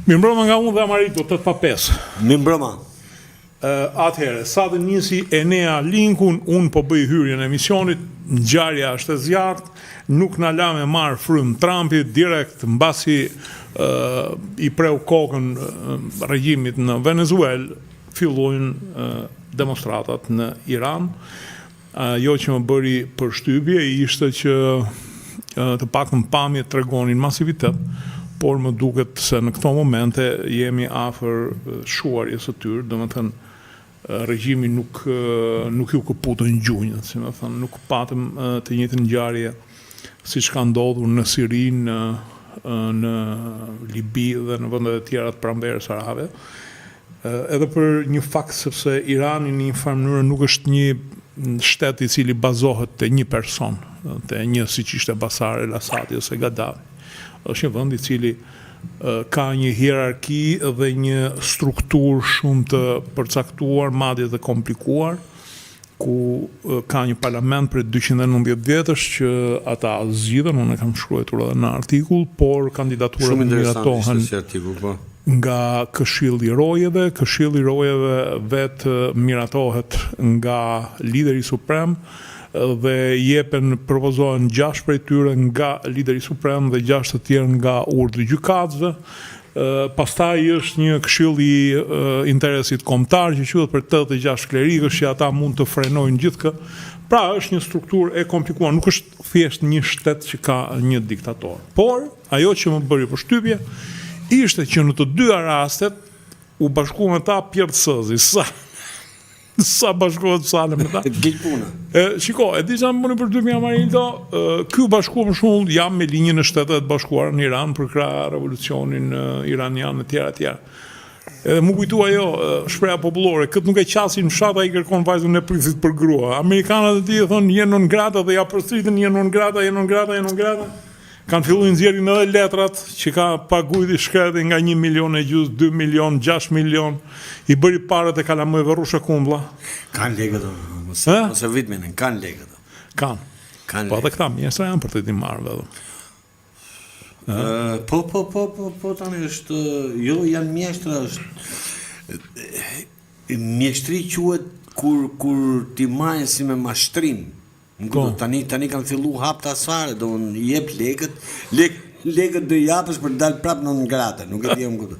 Mirëmbrëma nga unë dhe Amarito, 8:05. Mirëmbrëma. Atëherë, sa të njësi Enea Linkun, unë po bëj hyrjen e emisionit, ngjarja është e zjarrt, nuk na la me marr frym Trumpi direkt mbasi i preu kokën regjimit në Venezuelë, fillojnë demonstratat në Iran. Ajo që më bëri përshtypje ishte që të paktën pamjet tregonin masivitet, por më duket se në këto momente jemi afër shuarjes së tyre, domethënë regjimi nuk ju këputën gjunjët, si më thënë, nuk patëm të njëjtën ngjarje siç ka ndodhur në Siri, në Libi dhe në vendet e tjera të pranverës arabe. Edhe për një fakt sepse Irani në një farë mënyrë nuk është një shtet i cili bazohet te një person, te një siç ishte Basar el-Asadi ose Gaddafi. Është një vend i cili ka një hierarki dhe një strukturë shumë të përcaktuar, madje të komplikuar, ku ka një parlament për 290 vjetësh që ata zgjidhen, unë e kam shkruar edhe në artikull, por kandidaturat miratohen nga Këshilli i Rojeve, Këshilli i Rojeve vetë miratohet nga lideri suprem dhe propozohen 6 prej tyre nga lideri suprem dhe 6 të tjerë nga urdhri i gjykatësve. Pastaj është një këshill i interesit kombëtar që quhet për 86 klerikësh që ata mund të frenojnë gjithkë. Pra është një strukturë e komplikuar, nuk është thjesht një shtet që ka një diktator. Por ajo që më bëri përshtypje ishte që në të dyja rastet u bashkuan ata pjertësëzi. Sa bashkohet sale me ta. Shiko, e di sa më bëni përshtypje Amarito, ky bashkuar për shembull jam me linjën e Shtetet Bashkuara në Iran për krah revolucionin iranian e tjera. Edhe më kujtua shpreha popullore, këtë nuk e qasin fshat ai kërkon vajzën e prisit për grua. Amerikanët e tij thonë je non grata dhe ja përsëritin je non grata. Kanë filluar nxjerrin edhe letrat që ka paguajti shkreti nga 1,5 milion, 2 milion, 6 milion, i bëri parët e kalamëve rrusha kumblla. Kanë lekë do. Mos e vitmin, kanë lekë do. Kanë. Po edhe këta mjestra janë për të i marrë edhe. Po tani është janë mjeshtra, është mjeshtri quhet kur ti marrë si me mashtrim. Tani kanë fillu hapta sfare, do në jep lekët do japësh për dalë prapë në ngrate, nuk e di jam këtu.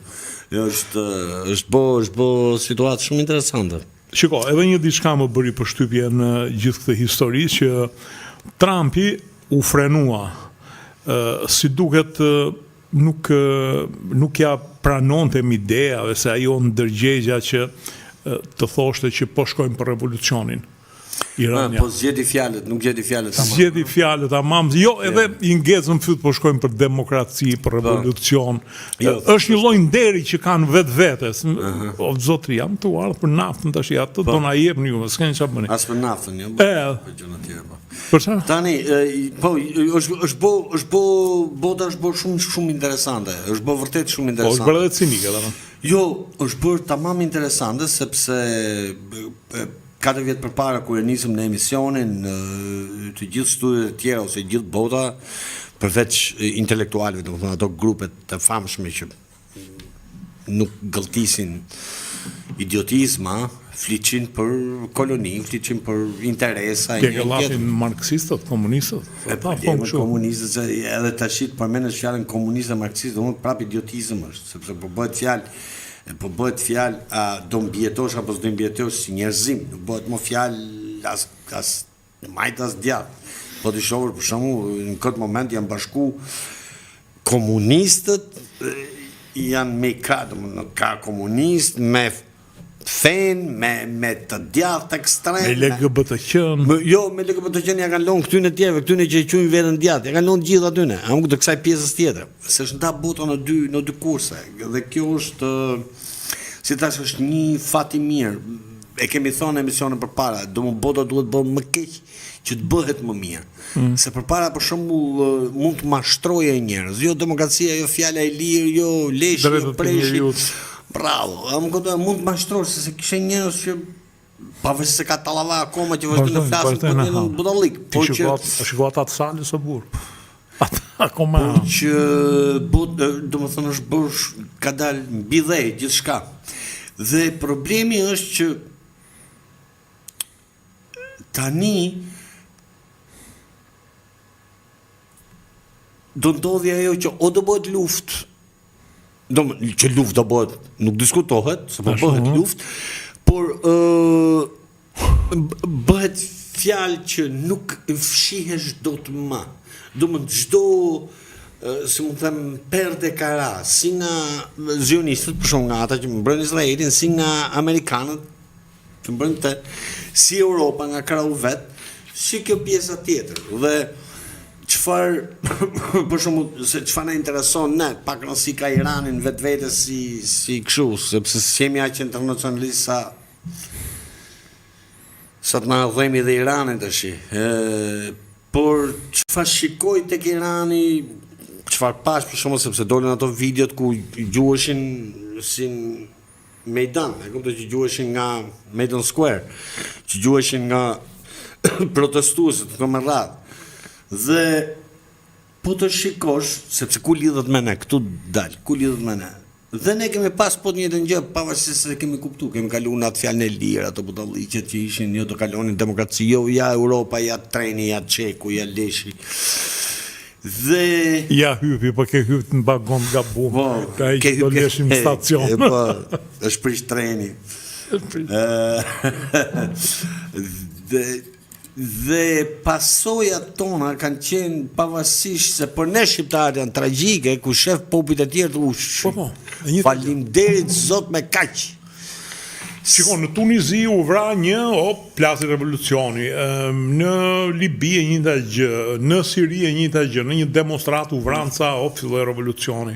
Është bo situatë shumë interesante. Shiko, edhe një diçka më bëri përshtypje në gjithë këtë histori që Trumpi u frenua, si duket nuk ja pranonte ideave se ajo ndërgjegja që të thoshte që po shkojmë për revolucionin. Po zgjedi fjalët, nuk gjedi fjalët tamam. Zgjedi fjalët tamam. Jo, edhe i ngecën fyt po shkojmë për demokraci, për revolucion. Është një lloj nderi që kanë vetes. O zotri, jam tu ardh për naftën tash atë do na jepni ju, s'keni çfarë bëni. As për naftën, jo. Për gjëra të tjera. Për çfarë? Tani, po është bota është bërë shumë interesante. Është bërë vërtet shumë interesante. Po është bërë edhe cinike, domethënë. Jo, është bërë tamam interesante sepse 4 vjet përpara kur e nisëm në emisionin, të gjithë studiet e tjera ose gjithë bota, përveç intelektualëve, domethënë ato grupet të famshme që nuk gëlltisin idiotizma, fliqin për koloni, fliqin për interesa. Pjegëllatin marksistët, komunistët. Komunistët, edhe tashit përmendesh fjalën komunist dhe marksist, domethënë prap idiotizëm është, sepse po bëhet fjalë do mbjetosh apo s'do mbjetosh si njerëzim, nuk bëhet më fjalë as majt as djathtë. Po të shohur për shembull në këtë moment janë bashku komunistët janë me ka komunist me fen, me të djathtë ekstrem. Me LGBT-qen. Jo, me LGBT-qen ja kanë lënë këtyne tjerëve, këtyne që i quajnë veten djathtë, ja kanë lënë gjithë atyne, të kësaj pjesës tjetër. Se është nda bota në dy kurse. Dhe kjo është, si tash është një fat i mirë. E kemi thonë në emisionin përpara, bota duhet bërë më keq që të bëhet më mirë. Se përpara për shembull mund të mashtroje njerëz, jo demokracia, jo fjala e lirë, jo leshi, jo preshi. Bravo, mund të mashtrosh se kishe njerëz që pavarësisht se ka tallava akoma që vazhdojnë të flasin për një budallik. Po që shikoj ata të salës së burr. Akoma. Por që do më thënë është bërë ka dalë mbi dhe gjithçka. Dhe problemi është që tani do ndodhi ajo që o do bëhet luftë, që luftë do bëhet, nuk diskutohet, se po bëhet luftë, por bëhet fjalë që nuk fshihesh dot më. Do më çdo si mund të them perde kara, si nga zionistët, për shumë nga ata që mbrojnë Izraelin, si nga amerikanët që mbrojnë si Europa nga krau vet, si kjo pjesa tjetër. Dhe për shumë, se çfarë na intereson ne, pak si ka Iranin vetvete si kështu, sepse jemi aq internacionalist sa të na dhemi dhe Iranin tash. Por çfarë shikoj tek Irani, çfarë pash për shkakun sepse dolën ato videot ku gjuheshin si Mejdan, e kuptoj që gjuheshin nga Maidan Square, që gjuheshin nga protestuesit këto me radhë. Dhe po të shikosh, sepse ku lidhet me ne, këtu dal, ku lidhet me ne. Dhe ne kemi pas po të njëjtën gjë, pavarësisht se kemi kuptuar, kemi kaluar atë fjalën e lirë, ato budalliqet që ishin, jo do kalonin demokraci, jo ja Europa, ja treni, ja Çeku, ja Leshi. Dhe ja hypi, po ke hyp në vagon gabum. Ka i do leshim stacion. Po, është prish treni. Dhe pasojat tona kanë qenë pavarësisht se për ne shqiptarët janë tragjike, ku shef popujt e tjerë faleminderit Zot me kaq. Shikon, në Tunizi u vra një plasi revolucioni, në Libi e njëjta gjë, në Siri e njëjta gjë, në një demonstrat u vranca filloi revolucioni.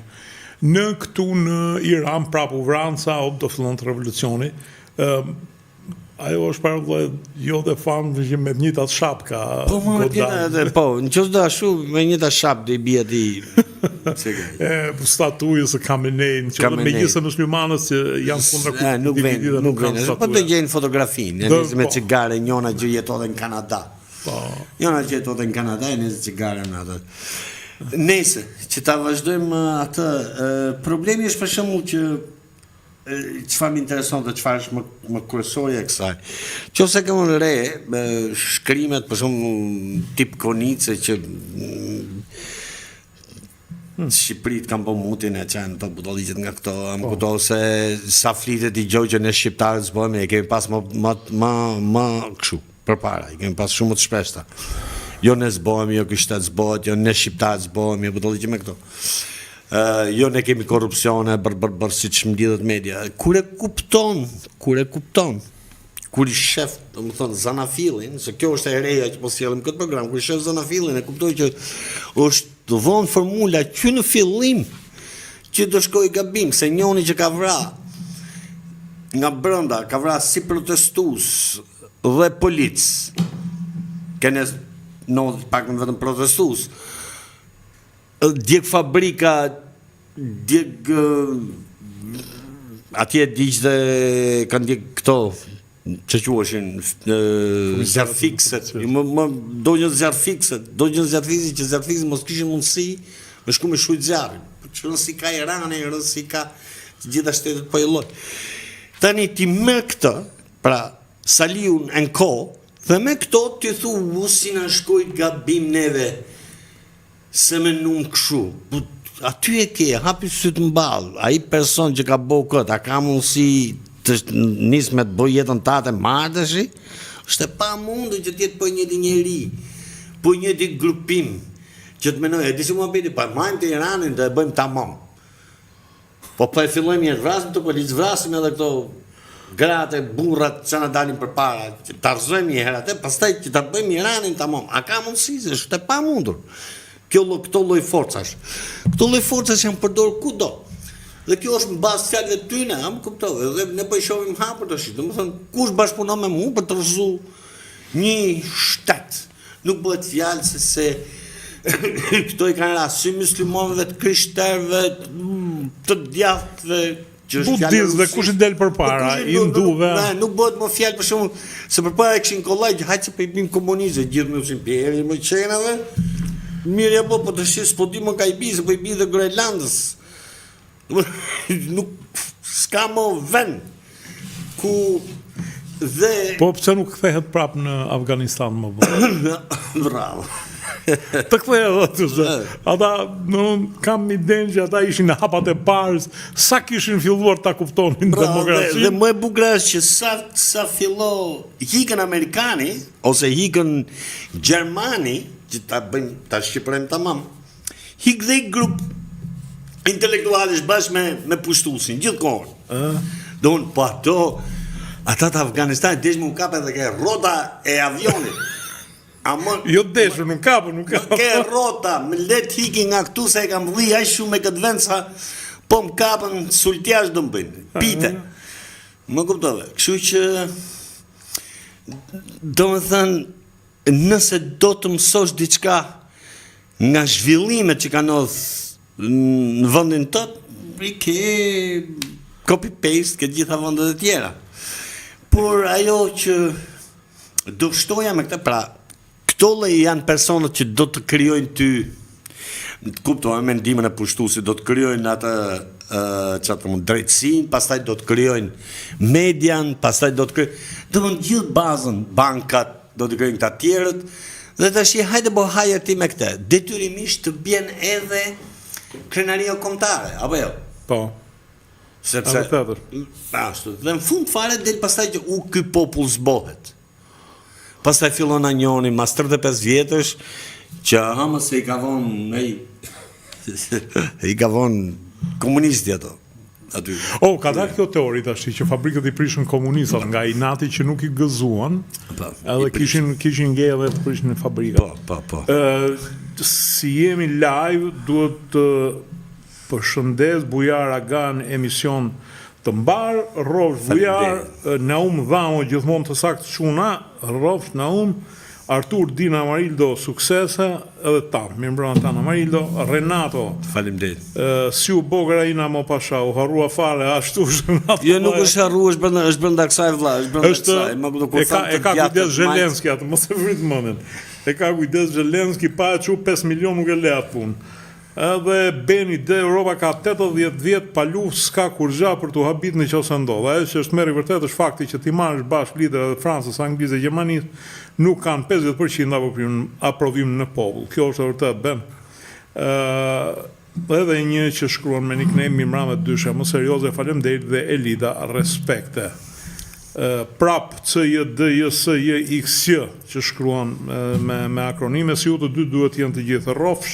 Në këtu në Iran prapë u vranca do fillon të revolucioni. Ajo është parë dhe jo dhe fanë që me njëta shapka. Po, në qësë da shu, me njëta shap dhe i bia di... Statujës e Kamenej, që me gjithë muslimanës që janë kundra nuk vene, po të gjenë fotografinë, nëzë me cigare, njona që jetode në Kanada. Njona që jetode në Kanada e nëzë cigare në atë. Nese, që ta vazhdojmë atë, problemi është për shembull që çfarë më intereson dhe çfarë është më kryesorja e kësaj. Qofse kemë re shkrimet për shembull tip Konice që Shqipërit kanë po mutin e qenë të budalliqet nga këto, më kuptoj se sa flitet i gjoj që ne shqiptarët zbojmë, e kemi pas më kështu përpara, i kemi pas shumë të shpeshta. Jo ne zbojmë, jo ky shtet zbohet, jo ne shqiptarët zbojmë, jo budalliqet me këto. Jo ne kemi korrupsione bërë si që më lidhet media. Kur e kupton, kur i shef, do më thonë, Zanafillin, se kjo është e reja që po sjellim këtë program, kur i shef Zanafillin, e kuptoj që është të vonë formula që në fillim që do shkoj gabim, se njoni që ka vra nga brenda, ka vra si protestues dhe polic, kene pak më vetëm protestues, djeg fabrika, djeg atje diq dhe kanë djeg këto që quashin zjarfikset, do një zjarfikset që zjarfikset mos kishin mundësi me shku me shujt zjarrin, që rënë si ka Irani, rënë si ka të gjitha shtetet po e lot. Tani ti me këtë, pra saliun në ko, dhe me këto ti thu si në shkojt gabim neve, se me numë këshu, aty e ke, hapi sytë mballë, a i person që ka bo këtë, a ka mundësi të nisë me të boj jetën tate martëshi, është e pa mundu që tjetë për njëti njeri, për njëti grupim, që të menoj, e disi mua biti, pa majmë të Iranin dhe e bëjmë tamam. Po e fillojmë jetë vrasim të policë, vrasim edhe këto gratë, burrat që në dalin për para, që të arzojmë një herate, pastaj që të bëjmë Iranin tamam. A ka mundësi, se është e pa mundur. Këto lloj forcash. Këto lloj forcash janë përdorur kudo. Dhe kjo është në bazë fjalëve të tyre, më kuptove, dhe ne po i shohim hapur tash. Domethënë, kush bashkëpunon me mua për të rrezu një shtet. Nuk bëhet fjalë se këto i kanë rast si muslimanëve të krishterëve, të djathtëve, që është fjalë budizë, kush i del përpara, hinduve. Nuk bëhet më fjalë për shembull, se përpara kishin kollaj, hajtë se po i bim komunizëm, gjithë me imperi, më qenave. Mirë po të shis, po di më ka i bi, se po i bi dhe Grenlandës. Nuk s'ka më vend ku dhe Po pse nuk kthehet prap në Afganistan më vonë? bravo. Të kthehet aty se ata kam idenë që ata ishin në hapat e parë, sa kishin filluar ta kuptonin Dhe demokracinë. më e bukur është që sa fillo hikën Amerikani ose hikën Gjermani, që ta bëjmë ta shqipërojmë tamam. Hik dhe grup intelektualesh bashkë me pushtuesin gjithkohën. Don po ata të Afganistan desh më u kapë edhe ke rrota e avionit. Jo deshur, nuk kapën. Ke rrota, më let hiki nga këtu se e kam vëdhi aq shumë me këtë vend sa po më kapën sultjash do më bëjnë. Pite. Më kuptove. Kështu që do më thënë, nëse do të mësosh diçka nga zhvillimet që kanë ndodhur në vendin tënd, i ke copy-paste ke gjitha vendet e tjera. Por ajo që do shtoja me këtë, pra, këto janë personat që do të krijojnë ty, kuptoj mendimin e pushtuesit, do të krijojnë atë drejtësinë, pastaj do të krijojnë median, pastaj do të krijojnë gjithë bazën, bankat, do të krijojnë këta tjerët, dhe tash hajde bo hajer ti me këtë. Detyrimisht të bjen edhe krenaria kombëtare, apo jo? Po. Sepse ashtu, dhe në fund fare del pastaj që ky popull zbohet. Pastaj fillon anjoni mas 35 vjetësh që ama se i ka vonë i ka vonë komunisti ato. Aty. Ka dalë kjo teori tash që fabrikët i prishën komunistat nga inati që nuk i gëzuan, edhe kishin ngellë dhe të prishin në fabrika. Po. Si jemi live, duhet të përshëndes Bujar Agan, emision të mbar, Rrofsh Bujar, Naum Dhamo gjithmonë të saktë çuna, Rrofsh Naum, Artur Dina Amarildo suksese, edhe ta, mirëmbrëma Tana Amarildo, Renato. Faleminderit. Si u bogëra ina mo pasha, u harrua fare ashtu Renato. Jo nuk është harru, është brenda kësaj vëlla, është brenda kësaj. E ka kujdes Zelenski atë, mos e vrit mendin. E ka kujdes Zelenski, pa e çu 5 milion nuk e le atë punë. Edhe Beni dhe Europa ka 80 vjet pa luftë, s'ka kur gja për të habit në qoftë ndodh. Ajo që është më i vërtetë është fakti që ti marrësh bashkë liderët e Francës, Anglisë dhe Gjermanisë, nuk kanë 50% aprovim në popull. Kjo është vërtet Ben. Edhe një që shkruan me nickname Mimrame Dyshe, më serioze, faleminderit dhe Elida, respekte. Prap CJDJSJXJ që shkruan me akronime, si ju të dy duhet jenë të gjithë Rrofsh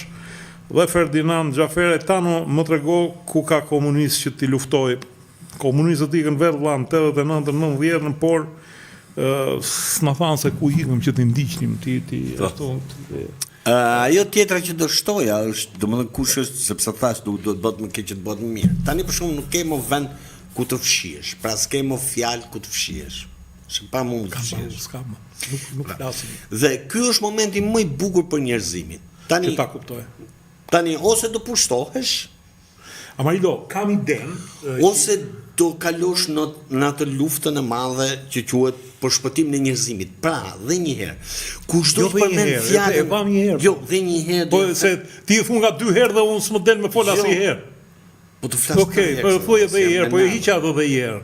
dhe Ferdinand Gjafere. Tano më trego ku ka komunist që ti luftoj. Komunistët ikën vetë vllanë 89-90, por s'na thanë se ku ikëm që ti ndiqnim ajo tjetra që do shtoja është, domethënë kush është, sepse thash do të bëhet më keq që të bëhet më mirë. Tani për shkakun nuk ke më vend ku të fshihesh, pra s'ke më fjalë ku të fshihesh. Pa mund të fshihesh. Nuk flasim. Dhe ky është momenti më i bukur për njerëzimin. Që ta kuptoj. Tani ose do pushtohesh, Amarildo, kam idenë, ose do kalosh në atë luftën e madhe që quhet për shpëtimin e njerëzimit. Pra, dhe një herë, kushdo të përmend fjalën, jo, dhe një herë. Po se ti thua nga 2 herë dhe unë s'më del me fol asnjë herë. Po të flas. Okej, po thuaj edhe një herë, po e hiqa edhe një herë.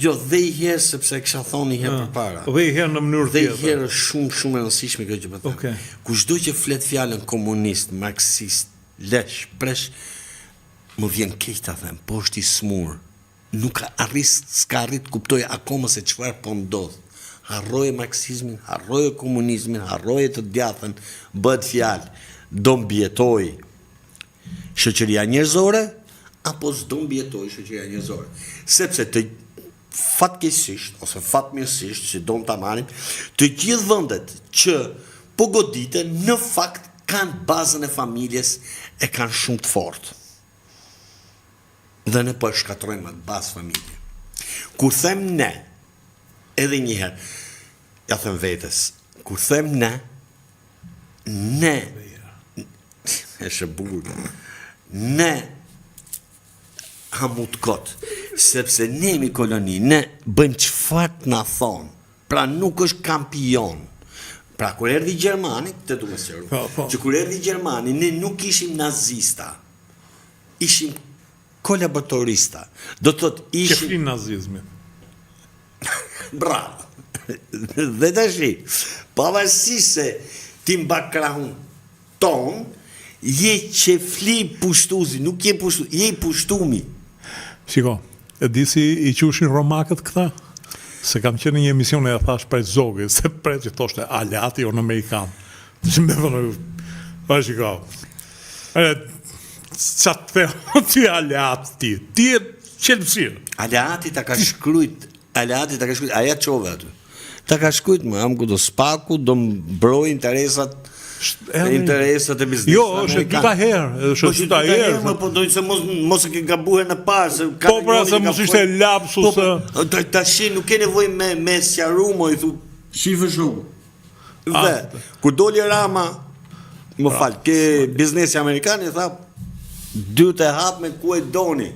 Jo, dhe i herë sepse kisha thonë një herë përpara. Dhe i herë në mënyrë tjetër. Dhe i herë është shumë e rëndësishme kjo që po them. Kushdo që flet fjalën komunist, marksist, lesh, presh, më vjen keq ta them, po është i smur. Nuk s'ka arrit kuptoj akoma se çfarë po ndodh. Harroje marksizmin, harroje komunizmin, harroje të djathtën, bëhet fjalë, do mbijetoj shoqëria njerëzore apo s'do mbijetoj shoqëria njerëzore. Sepse të fatkeqësisht ose fatmirësisht, si do ta marrim, të gjithë vendet që po goditen në fakt kanë bazën e familjes, e kanë shumë të fortë. Dhe ne po e shkatrojmë atë bazë familje. Kur them ne, edhe një herë, ja them vetes, kur them ne, është bukur, ne hamut kot, sepse ne jemi koloni, ne bëjmë çfarë na thon. Pra nuk është kampion. Pra kur erdhi Gjermani, këtë du më sqaru, që kur erdhi Gjermani, ne nuk ishim nazista, ishim kolaboratorista. Do të thotë ishim... Keflin nazizmi. Bravo. Dhe tashi, pavarësisht se ti background ton, je qefli pushtuzi, nuk je pushtuzi, je pushtumi. Shiko, e di si i qushin romakët këta? Se kam qenë një emision e thash prej Zogi, se prej që thoshte Aliati o në Amerikan. Që me vënë, pa shiko, që të thehë ti Aliati, ti e qelësirë. Aliati ta ka shkrujt, aja qove aty. Ta ka shkrujt më, am këto spaku, do më broj interesat e biznesit. Jo, është e dyta herë, është e dyta herë. Po dojnë se mos e ke gabuar në parë. Po pra se mos ishte lapsus. Tashi nuk ke nevoj me sqaru, mo i thu, shifë shumë. Dhe, kur doli Rama, më falë, ke biznesi Amerikan, i tha, dy të hap me ku e doni.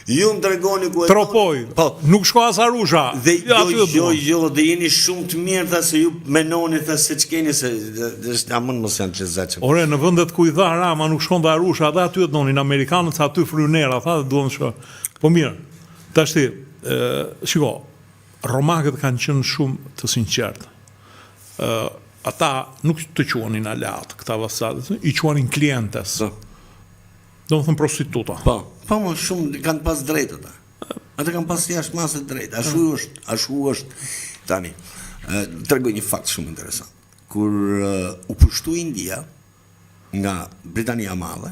Ju më tregoni ku e Tropoj, nuk shko as Arusha. Dhe jo, dhe jeni shumë të mirë, tha se ju menoni, tha se që keni, se amën mos janë që zeqëm. Ore, në vëndet ku i dha Rama, nuk shkon dhe Arusha, dhe aty e donin, Amerikanët, sa aty frynera, tha dhe duhen shko. Po mirë, të ashti, shiko, romakët kanë qenë shumë të sinqertë. Ata nuk të quanin aleat, këta vasalit, i quanin klientes. Do më thëmë prostituta. Po më shumë kanë pas drejtë ata. Ata kanë pas jashtë masë drejtë. Ashu është. Tani, tregoj një fakt shumë interesant. Kur u pushtu India nga Britania Madhe,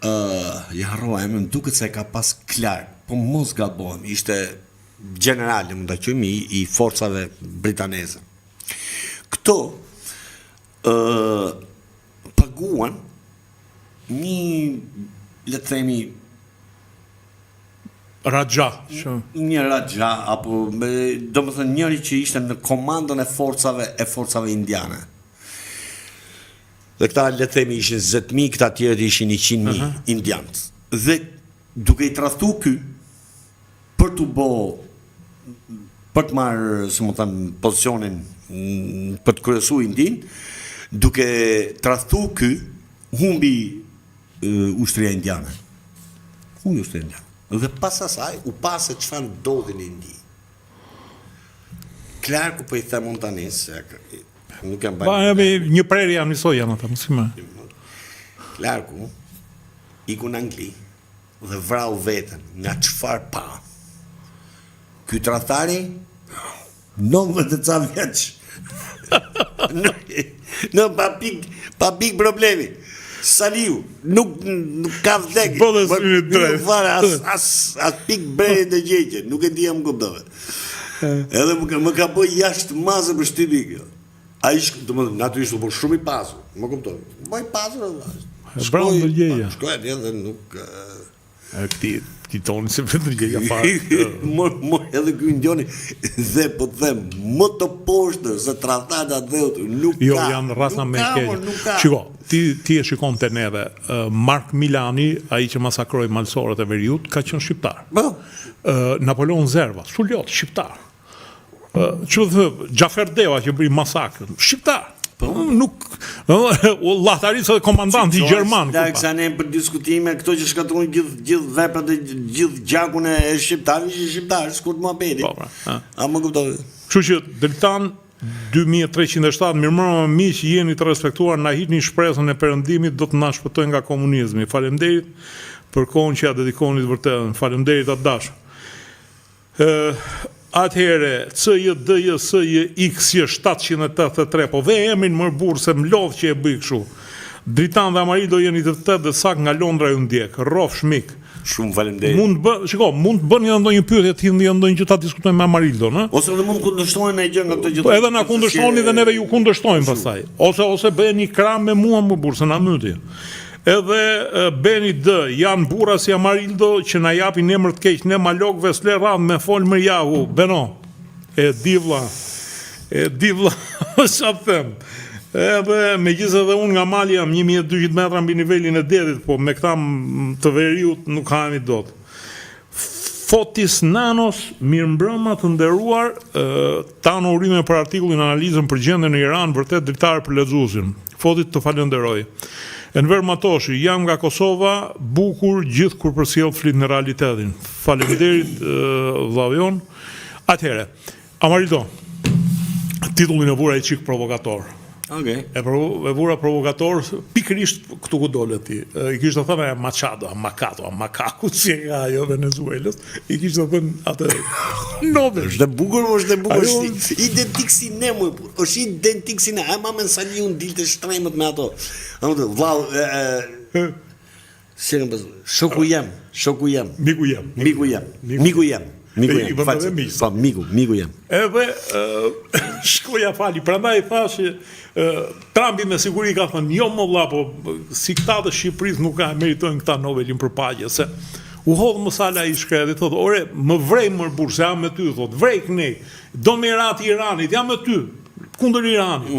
ja harrova emrin, duket se ka pas Clark, po mos gabohem, ishte generali, mund ta quajmë, i forcave britaneze. Këto paguan një, le të themi, Raja. Një Raja, apo do më thënë njëri që ishte në komandën e forcave indiane. Dhe këta, le të themi, ishin 10.000, këta tjerët ishin 100.000 indianët. Dhe duke i tradhtu ky, për të marrë, si më thënë, pozicionin, për të kryesu Indin, duke tradhtu ky, humbi ushtria indiane. Dhe pas asaj, u pasë çfarë ndodhi në Indi. Clarku po i the Montanis, nuk jam një prerje jam njësoj janë ata, mësime. Clarku iku në Angli dhe vrau veten nga çfarë pa. Ky tradhtari 90 ca vjeç. Në pa pik problemi. Saliu, nuk ka vdekje. Nuk fare as pik bere në gjegje, nuk e dija më kuptove. Edhe më ka bëj jashtë mazë për shtypi kjo. A ishë, në aty ishte për shumë i pasur, më kuptove. Bëj pasur edhe. Bravo në gjegja. Shkoj atje dhe nuk... Ti toni se vetë në gjegja parë. Mor edhe kjo indioni dhe po të them, më të poshtër se tradhtarët dhe nuk ka. Jo, janë rrasa me keqe. Shiko, ti e shikon të neve, Mark Milani, ai që masakroi malsorët e Veriut, ka qenë shqiptar. Napoleon Zerva, Suljot, shqiptar. Që dhe Gjafer Deva që bëri masakrën, shqiptar. Nuk, llahtarisë dhe komandanti Gjerman. Da, kësa ne për diskutime, këto që shkatruan gjithë veprat dhe gjithë gjakun e shqiptarë, ishë shqiptarë, s'kur të më apeti. A më kuptove. Kështu që Dritan 2307, mirëmbrëma miq, jeni të respektuar, na hiqni shpresën e Perëndimit, do të na shpëtojë nga komunizmi. Faleminderit për kohën që ja dedikoni të vërtetën. Faleminderit atë dashur. Atëhere, CJDJSJX 783, po ve emrin më burë se mlodh që e bëj kështu. Dritan dhe Amarildo jeni të vërtet dhe sak nga Londra ju ndjek. Rof Shmik. Shumë faleminderit. Mund të bëni edhe ndonjë pyetje të ndonjë që ta diskutojmë me Amarildo, ë? Ose edhe mund kundërshtojnë ai gjë nga këto gjë. Po edhe na kundërshtojnë dhe neve ju kundërshtojmë pastaj. Ose bëni kram me mua më burë se na myti. Edhe Beni D, janë burra si Amarildo që na japin emër të keq, ne malokëve s'le radhë me fol Mërjahu, Beno, e divla, sa të them. Edhe me gjithë dhe unë nga mali jam 1200 metra mbi nivelin e detit, po me këta të Veriut nuk hajemi dot. Fotis Nanos, mirëmbrëma të nderuar, Tano urime për artikullin analizën për gjendjen në Iran, vërtet dritare për lexuesin. Fotit të falenderoj. Enver Matoshi, jam nga Kosova, bukur gjithë kur përcjell flit në realitetin. Faleminderit vllau jon. Atëherë, Amarito, titullin e vura i çik provokator. Okej. E vura provokator pikërisht këtu ku dole ti. I kishte thënë Machado, Macaco, si e ka ajo Venezuelës. I kishte thënë atë Nobel. Është bukur, është bukur. Identik si ne më. Është identik si ne. Ai mamën sa li un dilte shtremët me ato. Vllau, si më shoku jam. Miku jam. Miku jam. Edhe shkoja fali, prandaj thash Trumpi me siguri ka thënë, jo më vlla, po si këta të Shqipërisë nuk meritojnë këta Nobelin për paqe, se u hodh më sala i shkret, thotë, ore, më vrej më burr, se jam me ty, thotë, vrejk ne, do me rati Iranit, jam me ty, kundër Iranit.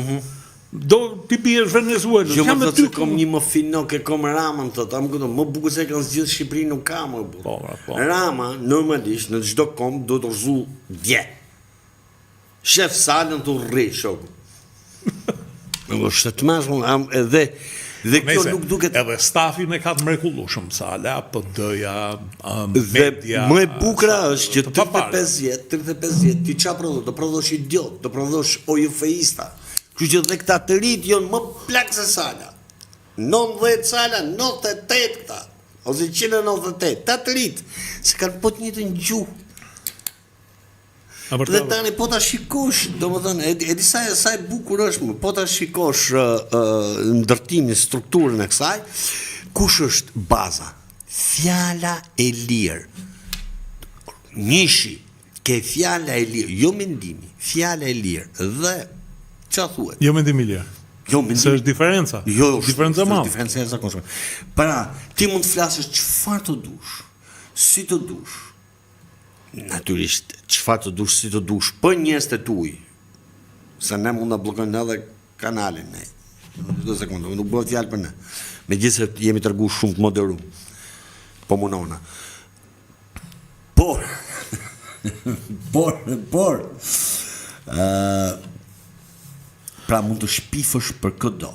Do ti biesh Venezuelës, jam me ty. Jo, kom një më finok e kom Ramën, thotë, më bukur se kanë zgjidhur Shqipërinë nuk ka më burr. Rama normalisht në çdo kom do të rrezu dje. Shef salën të rri shoku. Është të mashkull edhe kjo nuk duket. Edhe stafin e ka të mrekullueshëm, Sala, PD-ja, media. Më e bukura është që 35 vjet ti çfarë prodho? Do prodhosh idiot, do prodhosh ojufeista. Kështu që dhe këta të rit janë më plak se Sala. 90 Sala, 98 këta. Ose 198, ta të rit. Se kanë po të njëjtën gjuhë. Dhe tani po ta shikosh, domethënë, e disa sa e bukur është, po ta shikosh ndërtimin, strukturën e kësaj, kush është baza? Fjala e lirë. Nishi, ke fjala e lirë, jo mendimi, fjala e lirë. Dhe çfarë thuhet? Jo mendimi i lirë. Jo mendimi. Se është diferenca. Jo, diferenca e madhe. Diferenca e zakonshme. Pra, ti mund të flasësh çfarë të dush, si të dush. Natyrisht, çfarë të dush, si të dush, për njerëz të tuaj. Se ne mund ta bllokojnë edhe kanalin ne. Do sekondë, nuk bëhet fjalë për ne. Megjithëse jemi treguar shumë të moderuar. Po munona. Por pra mund të shpifësh për këdo.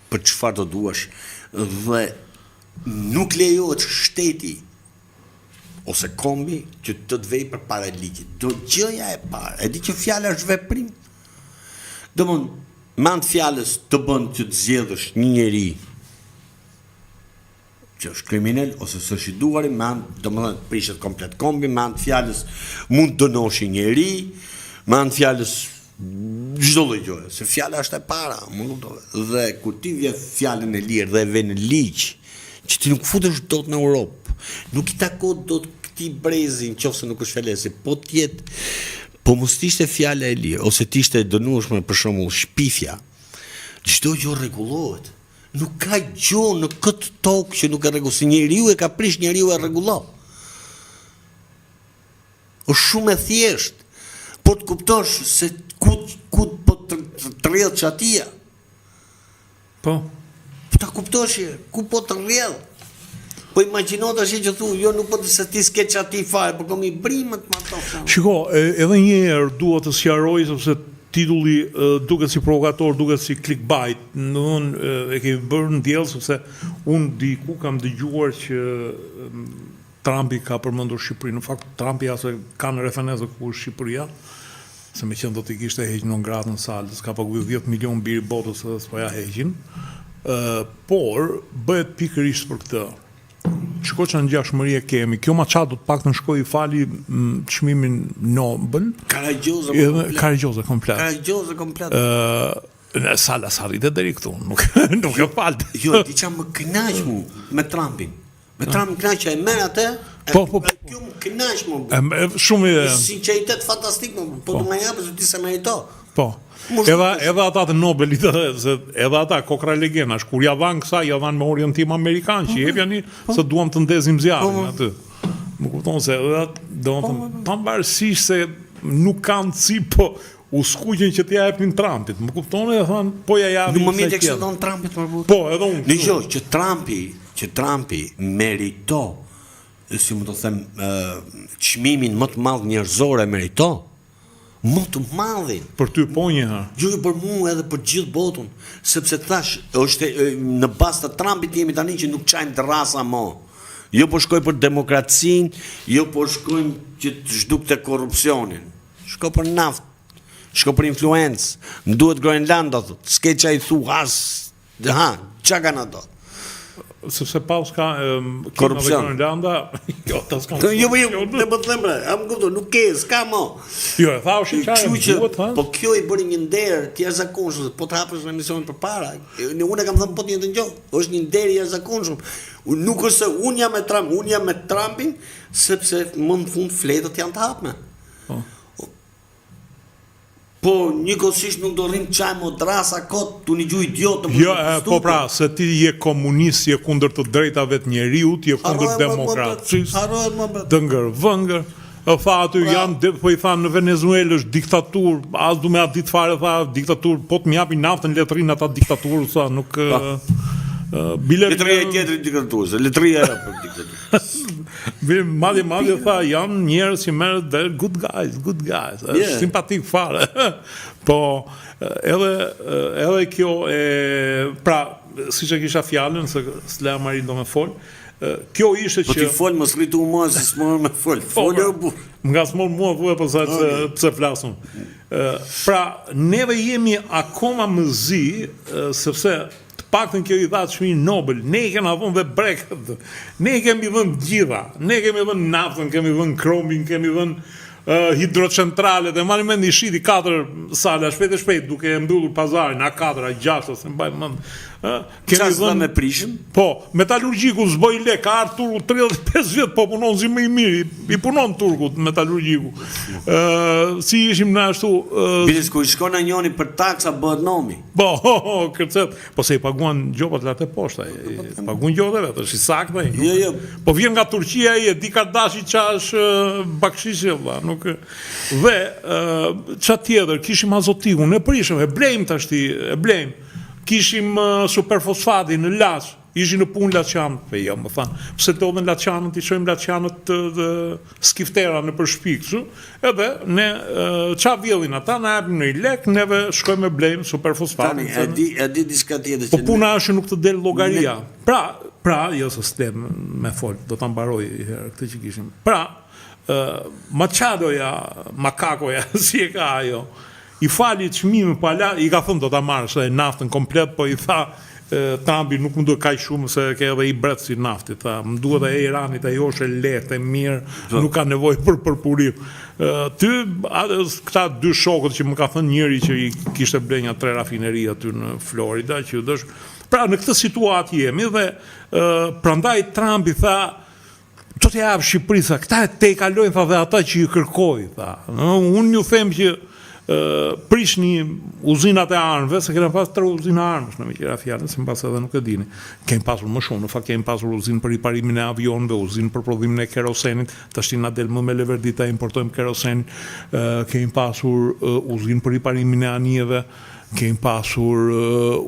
Për çfarë do duash dhe nuk lejohet shteti ose kombi që të vej për para ligjit. Do gjëja e parë, e di që fjala është veprim. Domthon, me anë të fjalës të bën që të zgjedhësh një njeri që është kriminal ose s'është i duar, me anë, domethënë, prishet komplet kombi, me anë të fjalës mund të dënosh një njeri, me anë të fjalës çdo lloj gjëje, se fjala është e para, dhe kur ti vjen fjalën e lirë dhe e vjen në ligj, që ti nuk futesh dot në Europë, nuk i takot dot këtij brezi nëse nuk është fjalesi, po tjetë, po mos ishte fjala e lirë, ose ti ishte e dënueshme për shembull shpifja, çdo gjë rregullohet. Nuk ka gjë në këtë tokë që nuk e rregull, si njeriu e ka prish, njeriu e rregullon. Është shumë e thjeshtë. Po të kuptosh se ku po të rrjedh çatia. Po ta kuptosh ku po të rrjedh. Po imagjino tash që thu, jo nuk po të se ti s'ke çati fare, po kam i brimët më ato. Shiko, edhe një herë dua të sqaroj sepse titulli duket si provokator, duket si clickbait. E kemi bërë ndjell sepse unë diku kam dëgjuar që Trumpi ka përmendur Shqipërinë. Në fakt Trumpi asë ka në referencë ku është Shqipëria, se me qenë do t'i kishte heqë në gratë në salës, ka paguajtur 10 milion biri botës edhe s'po ja heqin. Por bëhet pikërisht për këtë. Shiko që në ngjashmëri e kemi. Kjo Machado të paktën shkoi i fali çmimin Nobel. Karagjoze komplet. Sala sarrite deri këtu. Nuk e fal. Jo, di çam më kënaq mu me Trumpin. Me Trump kënaq e merr atë. Po. Kjo më kënaq mu. Shumë sinqeritet fantastik mu. Po do më japësh ti se merito. Po. Edhe ata të Nobelit, edhe ata kokra legenash, kur ja dhanë kësa, ja dhanë me orientim amerikan, që jepjani se duam të ndezim zjarrin aty. Më kupton se pavarësisht se nuk kanë si, po u skuqen që t'ja jepnin Trumpit. Më kupton e thanë, po ja japin. Në moment që don Trumpit më po, edhe unë. Dëgjoj, që Trumpi merito si më të them, çmimin më të madh njerëzor e merito, më të madhin. Për ty po një herë. Jo për mua edhe për gjithë botën, sepse thash, është në bazë të Trumpit jemi tani që nuk çajmë rasa më. Jo po shkoj për demokracinë, jo po shkojmë që të zhdukte korrupsionin. Shko për naftë, shko për influencë, më duhet Groenlanda, s'ke çaj thu as, çka kanë ato. Sepse pas ka korrupsion. Groenlanda, jo, ta s'ka. Jo, ne po them, am kupton, nuk ke, s'ka më. Jo, e thash që po kjo i bëri një nder të jashtëzakonshëm, po të hapësh emisionin përpara. Unë kam thënë po të njëjtën gjë. Është një nder i jashtëzakonshëm. Nuk është se unë jam me Trump, unë jam me Trumpin, sepse më në fund fletët janë të hapme. Po njëkohësisht nuk do rrim çaj më drasa kot, tu një gjuhë idiotë. Jo, po pra, se ti je komunist, je kundër të drejtave të njeriut, je kundër demokracisë, dëngër vëngër. Tha aty janë, po i thanë në Venezuelë është diktaturë, as du me atë ditë fare, tha diktaturë, po të mjapi naftën letrin ata diktaturë, tha nuk... Letria e tjetër diktaturës, letria e për diktaturës. Madje tha, janë njerëz që merret dhe good guys, është simpatik fare. Po, edhe kjo e... Pra, si që kisha fjallën, se s'le Marin do me folë, kjo ishte që... Po ti folë, më s'kritu mua, si s'morë me folë. Folë e burë. Nga s'morë mua, vë e përsa që pëse flasëm. Pra, neve jemi akoma më zi, sepse paktën kjo i dhatë çmimin Nobel, ne i kena dhënë dhe brekët, ne i kemi dhënë gjitha, ne kemi dhënë naftën, kemi dhënë kromin, kemi dhënë hidrocentralet, e mani mend i shiti 4 sala, shpejt, duke e mbyllur pazarin, A4, A6, se mbaj mend. Qa s'da me prishëm? Po, metalurgjiku s'boj lek, ka arë turku 35 vjetë, po punon si më i mirë, i punon turkut metalurgjiku. Si ishim në ashtu... Bilis, ku i shkona njoni për taksa, bëhet nomi. Po, kërcet, po se i paguan gjopat latë e poshta, paguan gjopat e vetë, është i sakta. Jo. Po vjen nga Turqia i e di Kardashi qa është bakshishi, nuk... Dhe, qa tjetër, kishim azotikun, e prishëm, e blejmë të ashti, e blejmë. Kishim superfosfati në Laç, ishin në punë Laçanët, pe jo, më thanë, pse të odhen Laçanët, i shojmë Laçanët të skiftera në përshpikë, edhe ne qa vjedhin ata, na japim në i lek, neve shkojmë e blejmë superfosfati. Tani, e di diska tjetër që... Po puna është nuk të del llogaria. Pra, jo se s'tem me fol, do ta mbaroj herë këtë që kishim. Pra, Machadoja, Makakoja, si e ka ajo, i fali çmimin po ala, i ka thënë do ta marrësh edhe naftën komplet, po i tha Trumpi nuk më duhet kaq shumë se ke edhe i bret si nafti, tha, më duhet edhe Iranit, ajo është e lehtë, e mirë, nuk ka nevojë për përpurim. Këta dy shokët që më ka thënë njëri që i kishte blenja 3 rafineri aty në Florida, që dësh. Pra në këtë situatë jemi dhe prandaj Trumpi tha do të jap Shqipërisë, tha, këta te i kalojnë, tha, dhe ata që i kërkoj, tha. Unë ju them që prishni uzinat e armëve, se kena pas 3 uzina armësh në Miqëra fjalën, se mbas edhe nuk e dini. Kemi pasur më shumë, në fakt kemi pasur uzinë për riparimin e avionëve, uzinë për prodhimin e kerosenit, tash na del më me leverdita importojmë kerosen, kemi pasur uzinë për riparimin e anijeve, kemi pasur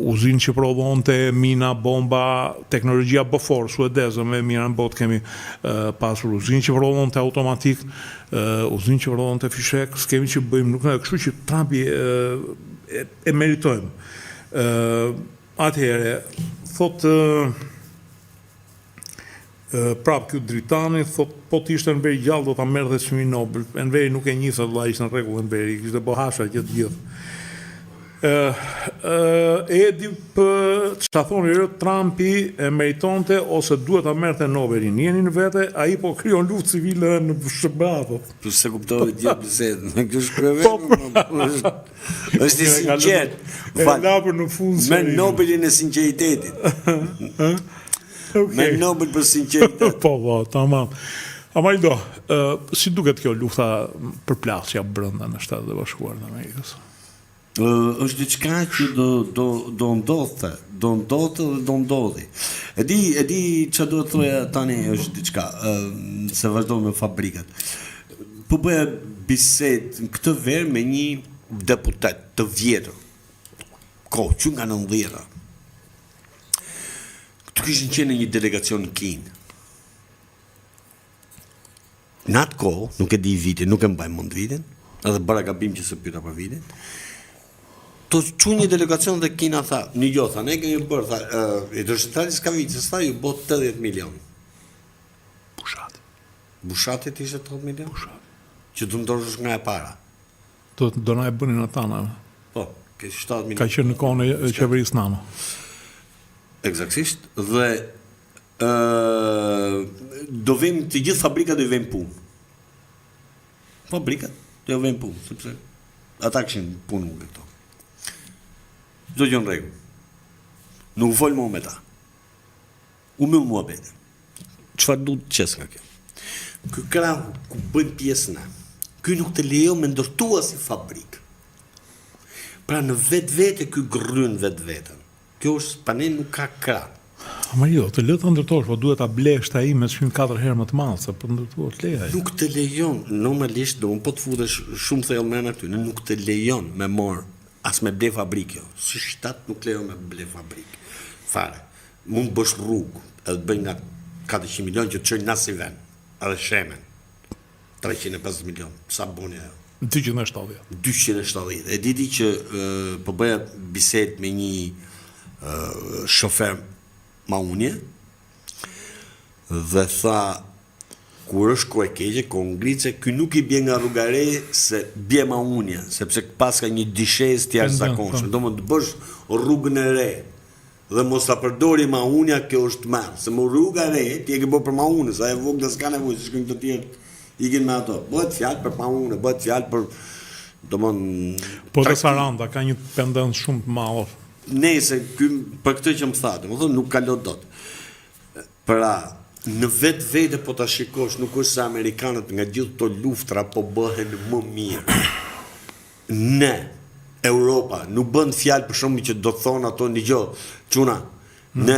uzinë që prodhonte mina, bomba, teknologjia Bofor, suedeze me mira në botë, kemi pasur uzinë që prodhonte automatik, uzinë që prodhonte fishek, s'kemi që bëjmë nuk në, kështu që Trumpi e meritojmë. Atëhere, thotë prap kjo dritani, thot, po t'ishte Enveri gjallë, do t'a merë dhe çmimin Nobel. Enveri nuk e njithë, dhe ishte në rregull Enveri, kishte bohasha gjithë gjithë. Edi për që thoni Trumpi e meritonte ose duhet ta merrte Nobelin. Jeni në vete, ai po krijon luftë civile në SBA. Po se kuptove gjithë bisedën. Në kjo shkreve. Është i sinqert. Me Nobelin e sinqeritetit. Me Nobel për sinqeritet. Po, tamam. Amarindo, si duket kjo lufta përplasja brenda në Shtetet e Bashkuara të Amerikës? Është diçka që do ndodhte, do ndodhi. E di çfarë do të thoja tani, është diçka, se vazhdon me fabrikat. Po bëja bisedë këtë verë me një deputet të vjetër, që nga 90-ta. Këtu kishin qenë një delegacion në Kinë. Në atë kohë, nuk e di vitin, nuk e mbaj mund vitin, edhe bëra gabim që se pyeta për vitin, të që një delegacion dhe Kina tha, një gjo, tha, ne kemi bërë, tha, i dërshëtaris Kavicës, tha, ju bot 80 milion. Bushatit ishte 80 milion? Që të ndorësh nga e para. Do na e bënin ata na. Po, ke 7 milion. Ka qenë në kohën e qeverisë Nano. Eksaktësisht, dhe do vim të gjithë fabrikat do i vim punë. Fabrikat do i vim punë, sepse ata kishin punë me këto. Do gjë në rregull. Nuk vol më me ta. U më muhabete. Çfarë du të qes nga kjo? Ky krahu ku bën pjesën, ky nuk të lejo me ndërtua si fabrik. Pra në vetë ky grryn vetën. Kjo është pane nuk ka krah. Ama jo, të lë të ndërtosh, po duhet ta blesh ai me çmim 4 herë më të madh, se po ndërtohet leja. Nuk të lejon, normalisht do po të futesh shumë thellë me aty, nuk të lejon me marr as me ble fabrikë. Si shtat nuk lejon me ble fabrikë. Fare. Mund bësh rrugë, edhe të bëj nga 400 milion që të çojnë nas i vend, edhe shemen. 350 milion, sa buni ajo? 270. 270. E diti që po bëja bisedë me një shofer maunje dhe tha kur është kohë e keqe, kohë ngrice, ky nuk i bie nga rruga re se bie maunja, sepse pas ka një dishez të jashtëzakonshme. Domethënë të bësh rrugën e re dhe mos ta përdori maunja, kjo është marr. Se më rruga e re ti e ke bërë për maunën, sa e vogël s'ka nevojë, s'ka të tjerë ikin me ato. Bëhet fjalë për maunën, bëhet fjalë për domethënë po te Saranda ka një pendencë shumë të madhe. Nëse për këtë që më thatë, më thonë nuk kalot dot. Pra, në vetë po ta shikosh, nuk është se Amerikanët nga gjithë të luftra po bëhen më mirë. Ne, Europa, nuk bën fjalë për shumë që do të thonë ato një gjë, çuna, ne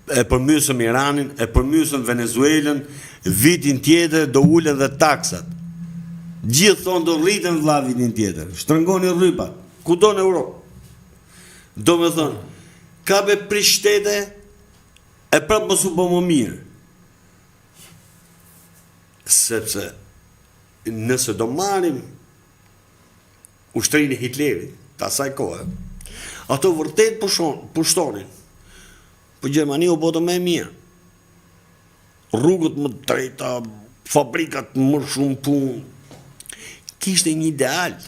e përmysëm Iranin, e përmysëm Venezuelën, vitin tjetër do ulen dhe taksat. Gjithë thonë do rriten vlla vitin tjetër, shtrëngoni rrypat, kudo në Europë. Do me thonë, ka be prish shtete, e prapë mësu po më mirë. Sepse, nëse do marim ushtrinë e Hitlerit, të asaj kohë, ato vërtet pushtonin, po Gjermani u botë me mirë. Rrugët më drejta, fabrikat më shumë punë, kishte një ideal,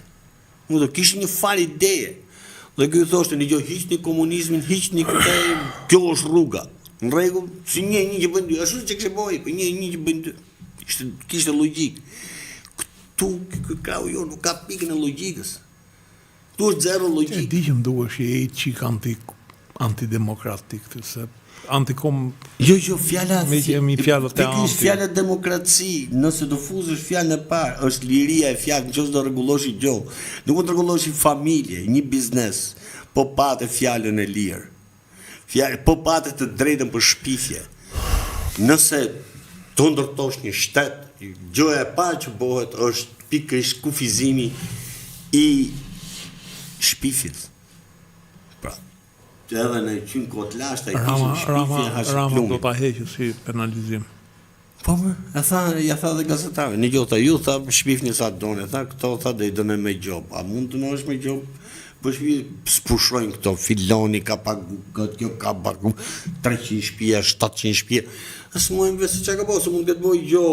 kishte një fal ideje. Dhe kjo thoshte një gjë, hiqni komunizmin, hiqni këtë, kjo është rruga. Në rregull, si një që bën dy, ashtu që kishte bëj, po një që bën dy. Kishte logjik. Këtu ky krahu jo nuk ka pikën e logjikës. Këtu është zero logjik. E di që më duhesh i çik antidemokratik, se antikom. Jo, fjala me jemi fjalët e anti. Fjala demokraci, nëse do fuzësh fjalën e parë, është liria e fjalës, nëse do rregullosh gjë. Nuk mund të rregullosh familje, një biznes, po patë fjalën e lirë. Po patë të drejtën për shpifje. Nëse do ndërtosh një shtet, gjëja e parë që bëhet është pikërisht kufizimi i shpifjes. Që edhe në qynë kotë lashtë, e kishën shpifje hashtë Rama plumit. do ta heqë si penalizim. Po më, ja tha dhe gazetare, një gjota, ju tha shpifni sa të done, tha këto tha dhe i dëne me gjop. A mund të në është me gjop? Po spushojnë këto, filoni ka pagu, kjo ka pagu, 300 shpia, 700 shpia. Asë mu e më vesë që ka po, se mund këtë boj gjo,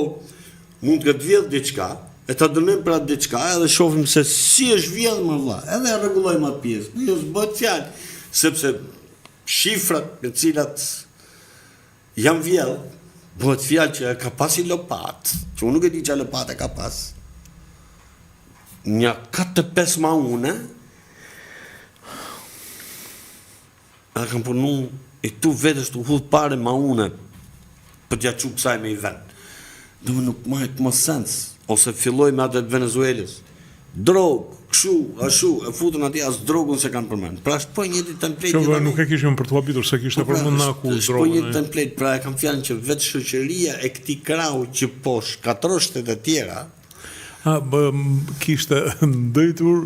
mund këtë vjedh diqka, e ta dënëm për atë diqka, edhe shofim se si është vjedh më vla, edhe e regulojmë atë pjesë, jo s'bët fjallë. Sepse shifrat me cilat jam vjedh, bëhet fjalë që ka pasi lopat, që unë nuk e di që lopat e ka pas. Një 4-5 maune, a kam punu, e tu vetës të hudh pare maune, për t'ja që kësaj me i vend. Dhe më nuk majtë më sens, ose filloj me atë të Venezuelës. Drogë, këshu, ashu, e futën ati as drogën se kanë përmend. Pra është po një template. Që nuk e kishim për të habitur se kishte përmend na ku drogën. Po një template, pra e kam fjalën që vetë shoqëria e këtij krahu që poshtë katër shtetet e tjera, kishte ndëjtur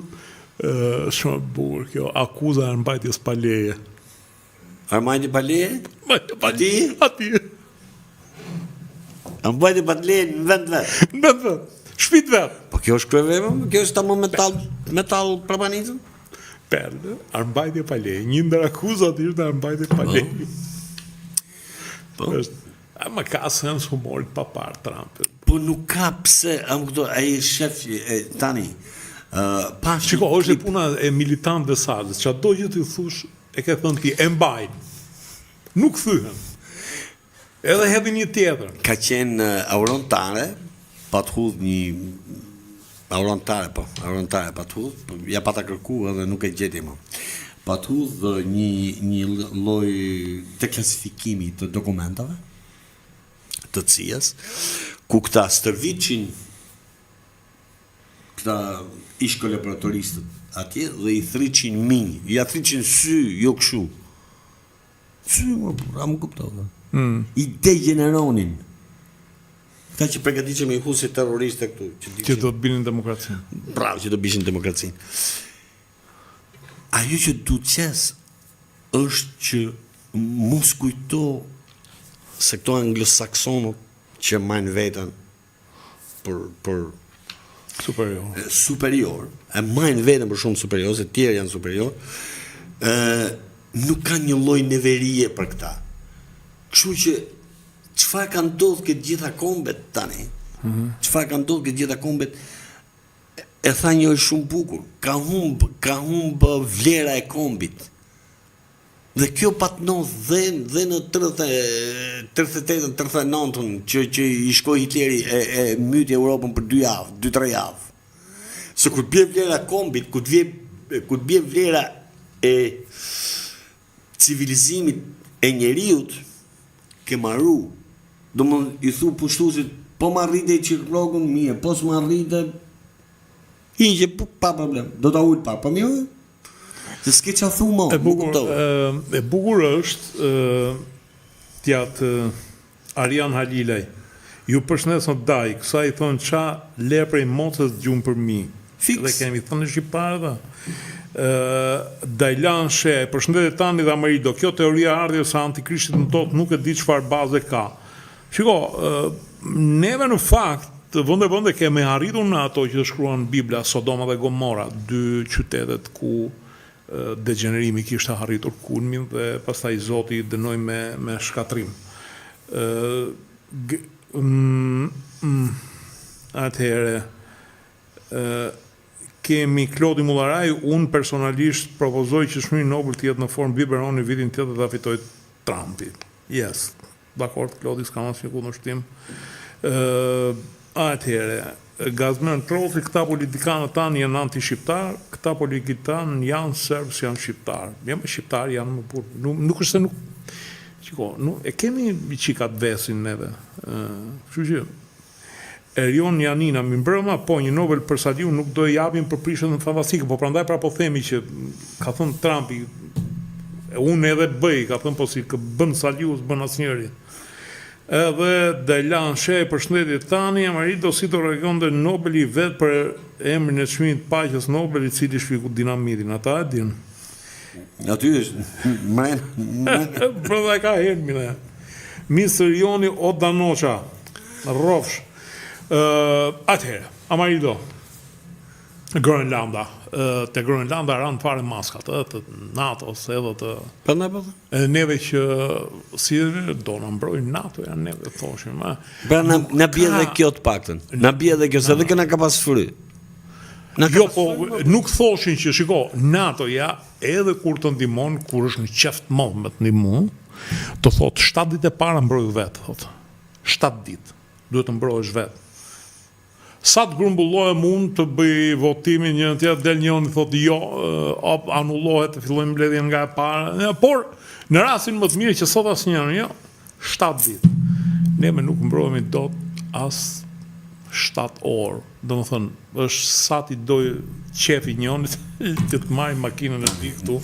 shumë bukur kjo akuza e mbajtjes pa leje. Armajti pa leje? Ati? A mbajti patlen në vend vet. Në vend. Shtëpit vet. Po kjo është kryevepër, kjo është tamam metal prapanicën. Perle, armbajtje pa lej. Një ndër akuzat ishte armbajtje pa lej. Po. Më ka sens humorit pa parë Trumpit. Po nuk ka pse, ai shef tani. Shiko, është puna e militant dhe sadës, që ato që ti thush, e ke thënë ti, e mbajnë. Nuk thyhen. Edhe hedhin një tjetër. Ka qenë Aurontare, pa të hudh një Aurontare pa të hudh, ja pa ta kërku edhe nuk e gjeti më. Pa të hudh një lloj të klasifikimi të dokumentave, të CIA-s, ku këta stërviqin këta ish kolaboratoristët atje dhe i thriqin minj, ja thriqin sy, jo këshu. Sy, më kuptova. I degeneronin. Ka që përgatitje me i husi terroriste këtu. Që do të binin demokracinë. Bravo, që do bishin demokracinë. Ajo që du qes është që mos kujto se këto anglosaksonët që majnë vetën për superior, e majnë vetën për shumë superior, se tjerë janë superior, nuk ka një lloj neverie për këta. Kështu që çfarë ka ndodhur këtë gjitha kombet tani? Çfarë ka ndodhur këtë gjitha kombet? E tha një është shumë bukur. Ka humb vlera e kombit. Dhe kjo patnos dhe në 38-39 që i shkoi Hitleri e myti Europën për 2-3 javë. Se kur bie vlera e kombit, kur të bie vlera e civilizimit e njeriut, ke marru. Do më i thu pushtuesit, po më arrite i qirkrogun, mirë, po s'më arrite, hiqe, pa problem, do ta ujt pa, po mirë, se s'ke qa thu mo, e bukur është tjatë Arian Halilaj, ju përshëndesën daj, kësa i thonë qa leprej mocës gjumë për mi, dhe kemi thënë shqiptarë dhe, Dajlan She, përshëndetje tani dhe Amerido, kjo teoria ardhjes së antikrishtit në tokë nuk e di çfarë baze ka. Shiko, neve në fakt vende kemi arritur në ato që shkruan Bibla, Sodoma dhe Gomora, 2 qytetet ku degenerimi kishte arritur kulmin dhe pastaj Zoti i dënoi me shkatrim. Atëherë kemi Klodi Mullaraj, unë personalisht propozoj që çmimi Nobel të jetë në formë biberoni vitin tjetër dhe ta fitoj Trumpi. Yes, dakord, Klodi s'ka asnjë kundërshtim. Atëherë, Gazmen Trofi, këta politikanët tanë janë anti-shqiptar, këta politikanë janë serbë, janë shqiptar. Janë shqiptar, janë më burë. Nuk është se nuk... Qiko, e kemi qikat vesin neve. Kështu që... Erion Janina, mi mbrëma, po një Nobel për Saliu nuk do e japin për prishën në fantastike, po prandaj pra po themi që ka thënë Trumpi, unë edhe bëj, ka thënë po si kë bën Saliu, s'bën asnjëri. Edhe Dajlan She, përshëndetje tani, Amarido si të reagonte Nobeli vetë për emrin e çmimit të paqes Nobel, i cili shpiku dinamitin, ata e din. Aty është, mrenë. Brëdha ka helmin e. Mr. Joni Odanoqa, Rofsh. Atëherë, Amarido, Grönlanda, te Grönlanda ranë fare maskat, të NATO-s edhe të... Për në përë? Neve që si do në mbrojnë NATO, janë neve thoshim. Në bje dhe kjo të paktën, në bje dhe kjo, se dhe këna ka pas fry. Jo, po, nuk thoshin që, shiko, NATO-ja, edhe kur të ndimon, kur është në qeft modë me të ndimon, të thotë, 7 ditë e para mbrojë vetë, thotë. 7 ditë, duhet të mbrojësh vetë. Sa të grumbullohem unë të bëj votimin një në tjetë, del njënë i thotë jo, anullohet, të fillojmë mbledhjen nga e para, por në rastin më të mirë që sot asë njënë, jo, 7 ditë. Ne me nuk mbrojemi do të as 7 orë, do më thënë, është sa ti doj qefi njënit që të marrë makinën e ti këtu,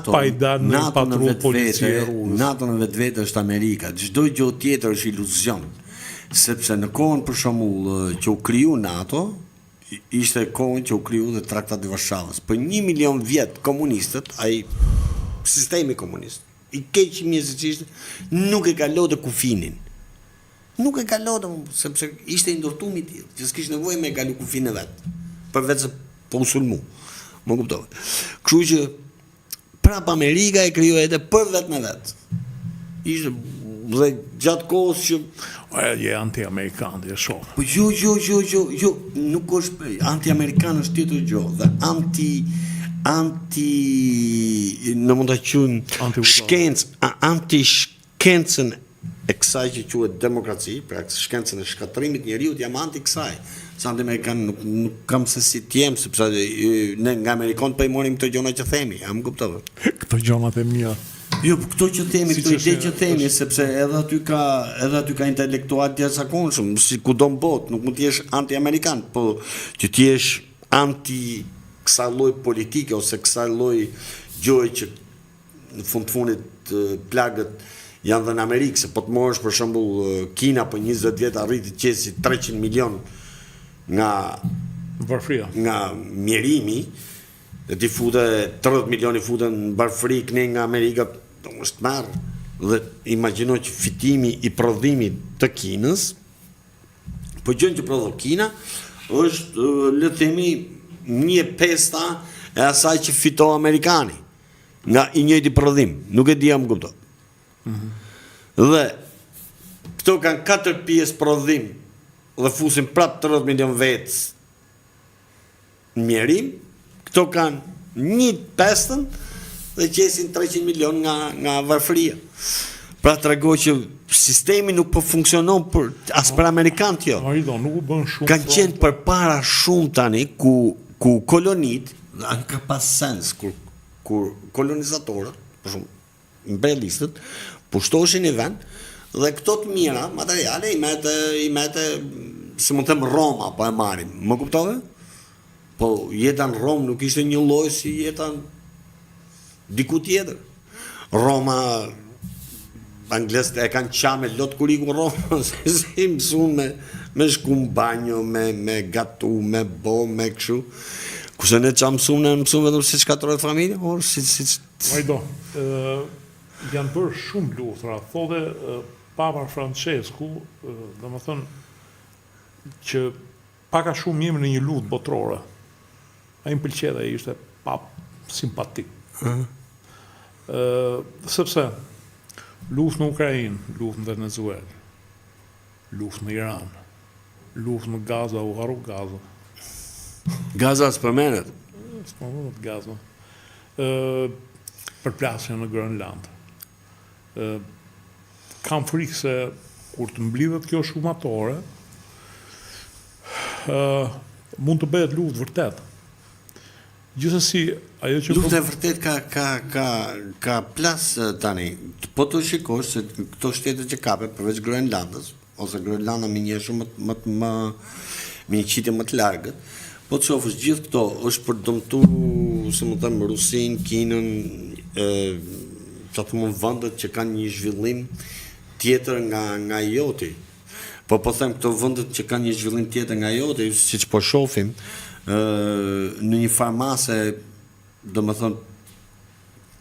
pa i dalë në patrull policie rrugës. NATO në vetë vetë është Amerika, çdo gjë tjetër është iluzion. Sepse në kohën për shembull që u kriju NATO, ishte kohën që u kriju dhe Traktati i Varshavës. Për 1 milion vjet komunistët, ai sistemi komunist, i keq mjesësisht, nuk e kaloi të kufinin. Nuk e kalon, sepse ishte i ndërtuar i tillë, që s'kishte nevojë me kalu kufinë vet. Përveç se po u sulmu. Më kuptove. Kështu që prap Amerika e krijoi edhe për vetë me vetë. Ishte dhe gjatë kohës që je anti-amerikan, je shoh. po jo, nuk është anti-amerikan është tjetër gjë, dhe në mund ta quajmë anti-shkencën e kësaj që quhet demokraci, pra shkencën e shkatërimit të njeriut, jam anti kësaj. Sa anti-amerikan nuk kam se si t'jem, sepse ne nga Amerikanët po i morim këto gjëra që themi, a më kuptove? Këto gjonat e mia. Jo, këto që themi, këto ide që themi, sepse edhe aty ka intelektual të jashtëzakonshëm, si kudo në botë, nuk mund të jesh anti-amerikan, po që të jesh anti kësaj lloj politike ose kësaj lloj gjoje që në fund të fundit plagët janë dhe në Amerikë, se po të morësh për shembull Kina për 20 vjet arriti të qesi 300 milion nga varfria, nga mjerimi, dhe ti fute 30 milion i futen në varfëri ne nga Amerika, është marrë. Dhe imagjino që fitimi i prodhimit të Kinës, po gjën që prodhon Kina, është le të themi 1/5 e asaj që fito Amerikani nga i njëjti prodhim. Nuk e di jam kupton. Dhe këto kanë 4 pjesë prodhim dhe fusin prap 30 milion vetë në mjerim, këto kanë 1/5 dhe qesin 300 milion nga varfëria. Pra tregoj që sistemi nuk po funksionon as për Amerikanët jo. Nuk u bën shumë. Kanë qenë përpara shumë tani ku kolonit, ka pas sens kur kolonizatorët, për shumë imperialistët, pushtoshin i vend dhe këto të mira materiale i mete si mund të them Roma po e marrin. Më kuptove? Po jeta në Romë nuk ishte një lloj si jeta diku tjetër. Roma anglezët e kanë qame lot kuriku Roma, si mësun me shku në banjo, me gatu, me bo, me kështu. Kurse ne qa mësun vetëm si shkatërojë familje, or si Vajdo, janë bërë shumë luftra, thotë Papa Francesku, domethënë që paka shumë jemi në një luftë botërore. Ai më pëlqej, ai ishte pap simpatik. Sepse luftë në Ukrainë, luftë në Venezuelë, luftë në Iran, luftë në Gaza, u harru Gaza. Gaza s'përmenet. S'përmenet Gaza. Përplasja në Grönland. Kam frikë se kur të mblidhet kjo shumatore, mund të bëhet luftë vërtet. Gjithsesi, ajo që lufta e vërtet ka plas tani. Po të shikosh se këto shtete që kape përveç Groenlandës, ose Groenlanda me një shumë më me një qitje më të largët, po të shofësh gjithë këto është për dëmtu, se më them, Rusin, Kinën, që të mund vëndet që kanë një zhvillim tjetër nga joti. Po them këto vëndet që kanë një zhvillim tjetër nga joti, si që po shofim, në një farmase, do më thonë,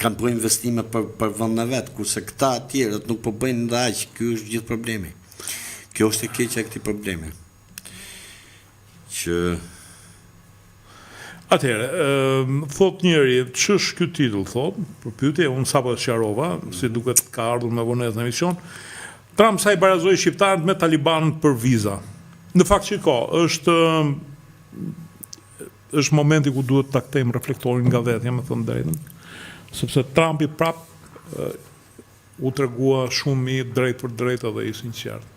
kanë po investime për vënd në vetë, kurse këta tjerët nuk po bëjnë në aqë, kjo është gjithë problemi. Kjo është e keqja e këtij problemi. Që atëherë, thot njëri, ç'është ky titull, thot, për pyetje, unë sapo e sqarova, si duket ka ardhur me vonesë në emision, Trump sa i barazoi shqiptarët me talibanët për viza. Në fakt shiko, është momenti ku duhet ta kthejmë reflektorin nga vetja, me thënë drejtën, sepse Trumpi prap u tregua shumë i drejt për drejt edhe i sinqert.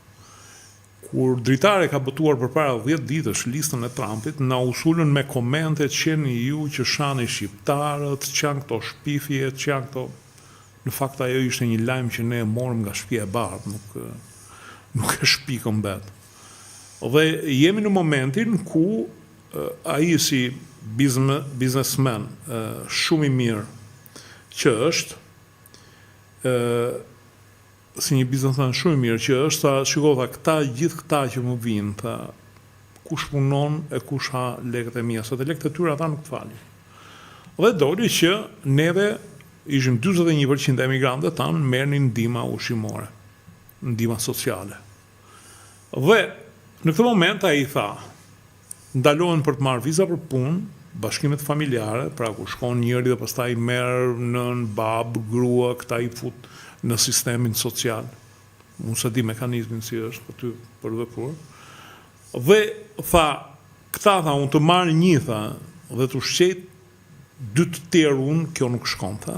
Kur dritare ka botuar përpara 10 ditësh listën e Trumpit, na usulën me komente qeni ju që shani shqiptarët, që janë këto shpifje, që janë këto. Në fakt ajo ishte një lajm që ne e morëm nga Shtëpia e Bardhë, nuk e shpikëm bet. Dhe jemi në momentin ku ai si biznesmen shumë i mirë që është, si një biznesmen shumë i mirë që është, shikota gjithë këta që më vinë, ta kush punon e kush ha lekët e mia, se të lekët e tyre ata nuk falin. Dhe doli që neve ishim 41% e emigrantëve tanë merrnin ndihma ushqimore, ndihma sociale. Dhe në këtë moment ai tha, ndalohen për të marrë viza për punë, bashkimet familjare, pra ku shkon njëri dhe pastaj merr nën, bab, grua, këta i fut në sistemin social. Unë se di mekanizmin si është aty për vepruar. Dhe tha, këta tha, unë të marr një tha, dhe të ushqejt 2 të tjerë unë, kjo nuk shkon tha.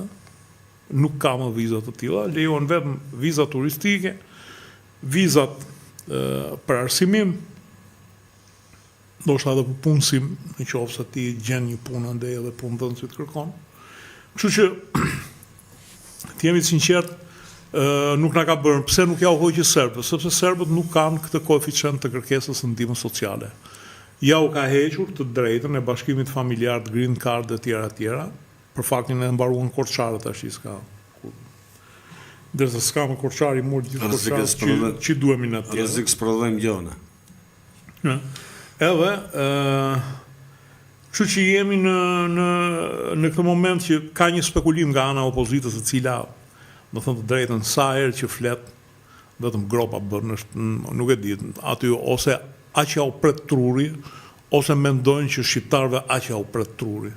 Nuk ka më vizat të tilla, lejohen vetëm vizat turistike, vizat për arsimim, ndoshta edhe për punësim, në qoftë se ti gjen një punë andej edhe punëdhënësit kërkon. Kështu që të jemi sinqert, nuk na ka bërë, pse nuk ja u hoqi serbët, sepse serbët nuk kanë këtë koeficient të kërkesës së ndihmës sociale. Ja u ka hequr të drejtën e bashkimit familjar të green card e tjera, për faktin e mbaruan Korçarët tash i ska. Derisa s'ka më Korçari mori gjithë Korçarët që duhemi në atje. Rrezik sprovojmë gjona. Edhe, kështu që jemi në këtë moment që ka një spekulim nga ana opozitës e cila, më thënë të drejtën, sa herë që flet, vetëm gropa bën, nuk e di, aty ose aq ja u pret truri, ose mendojnë që shqiptarëve aq ja u pret truri.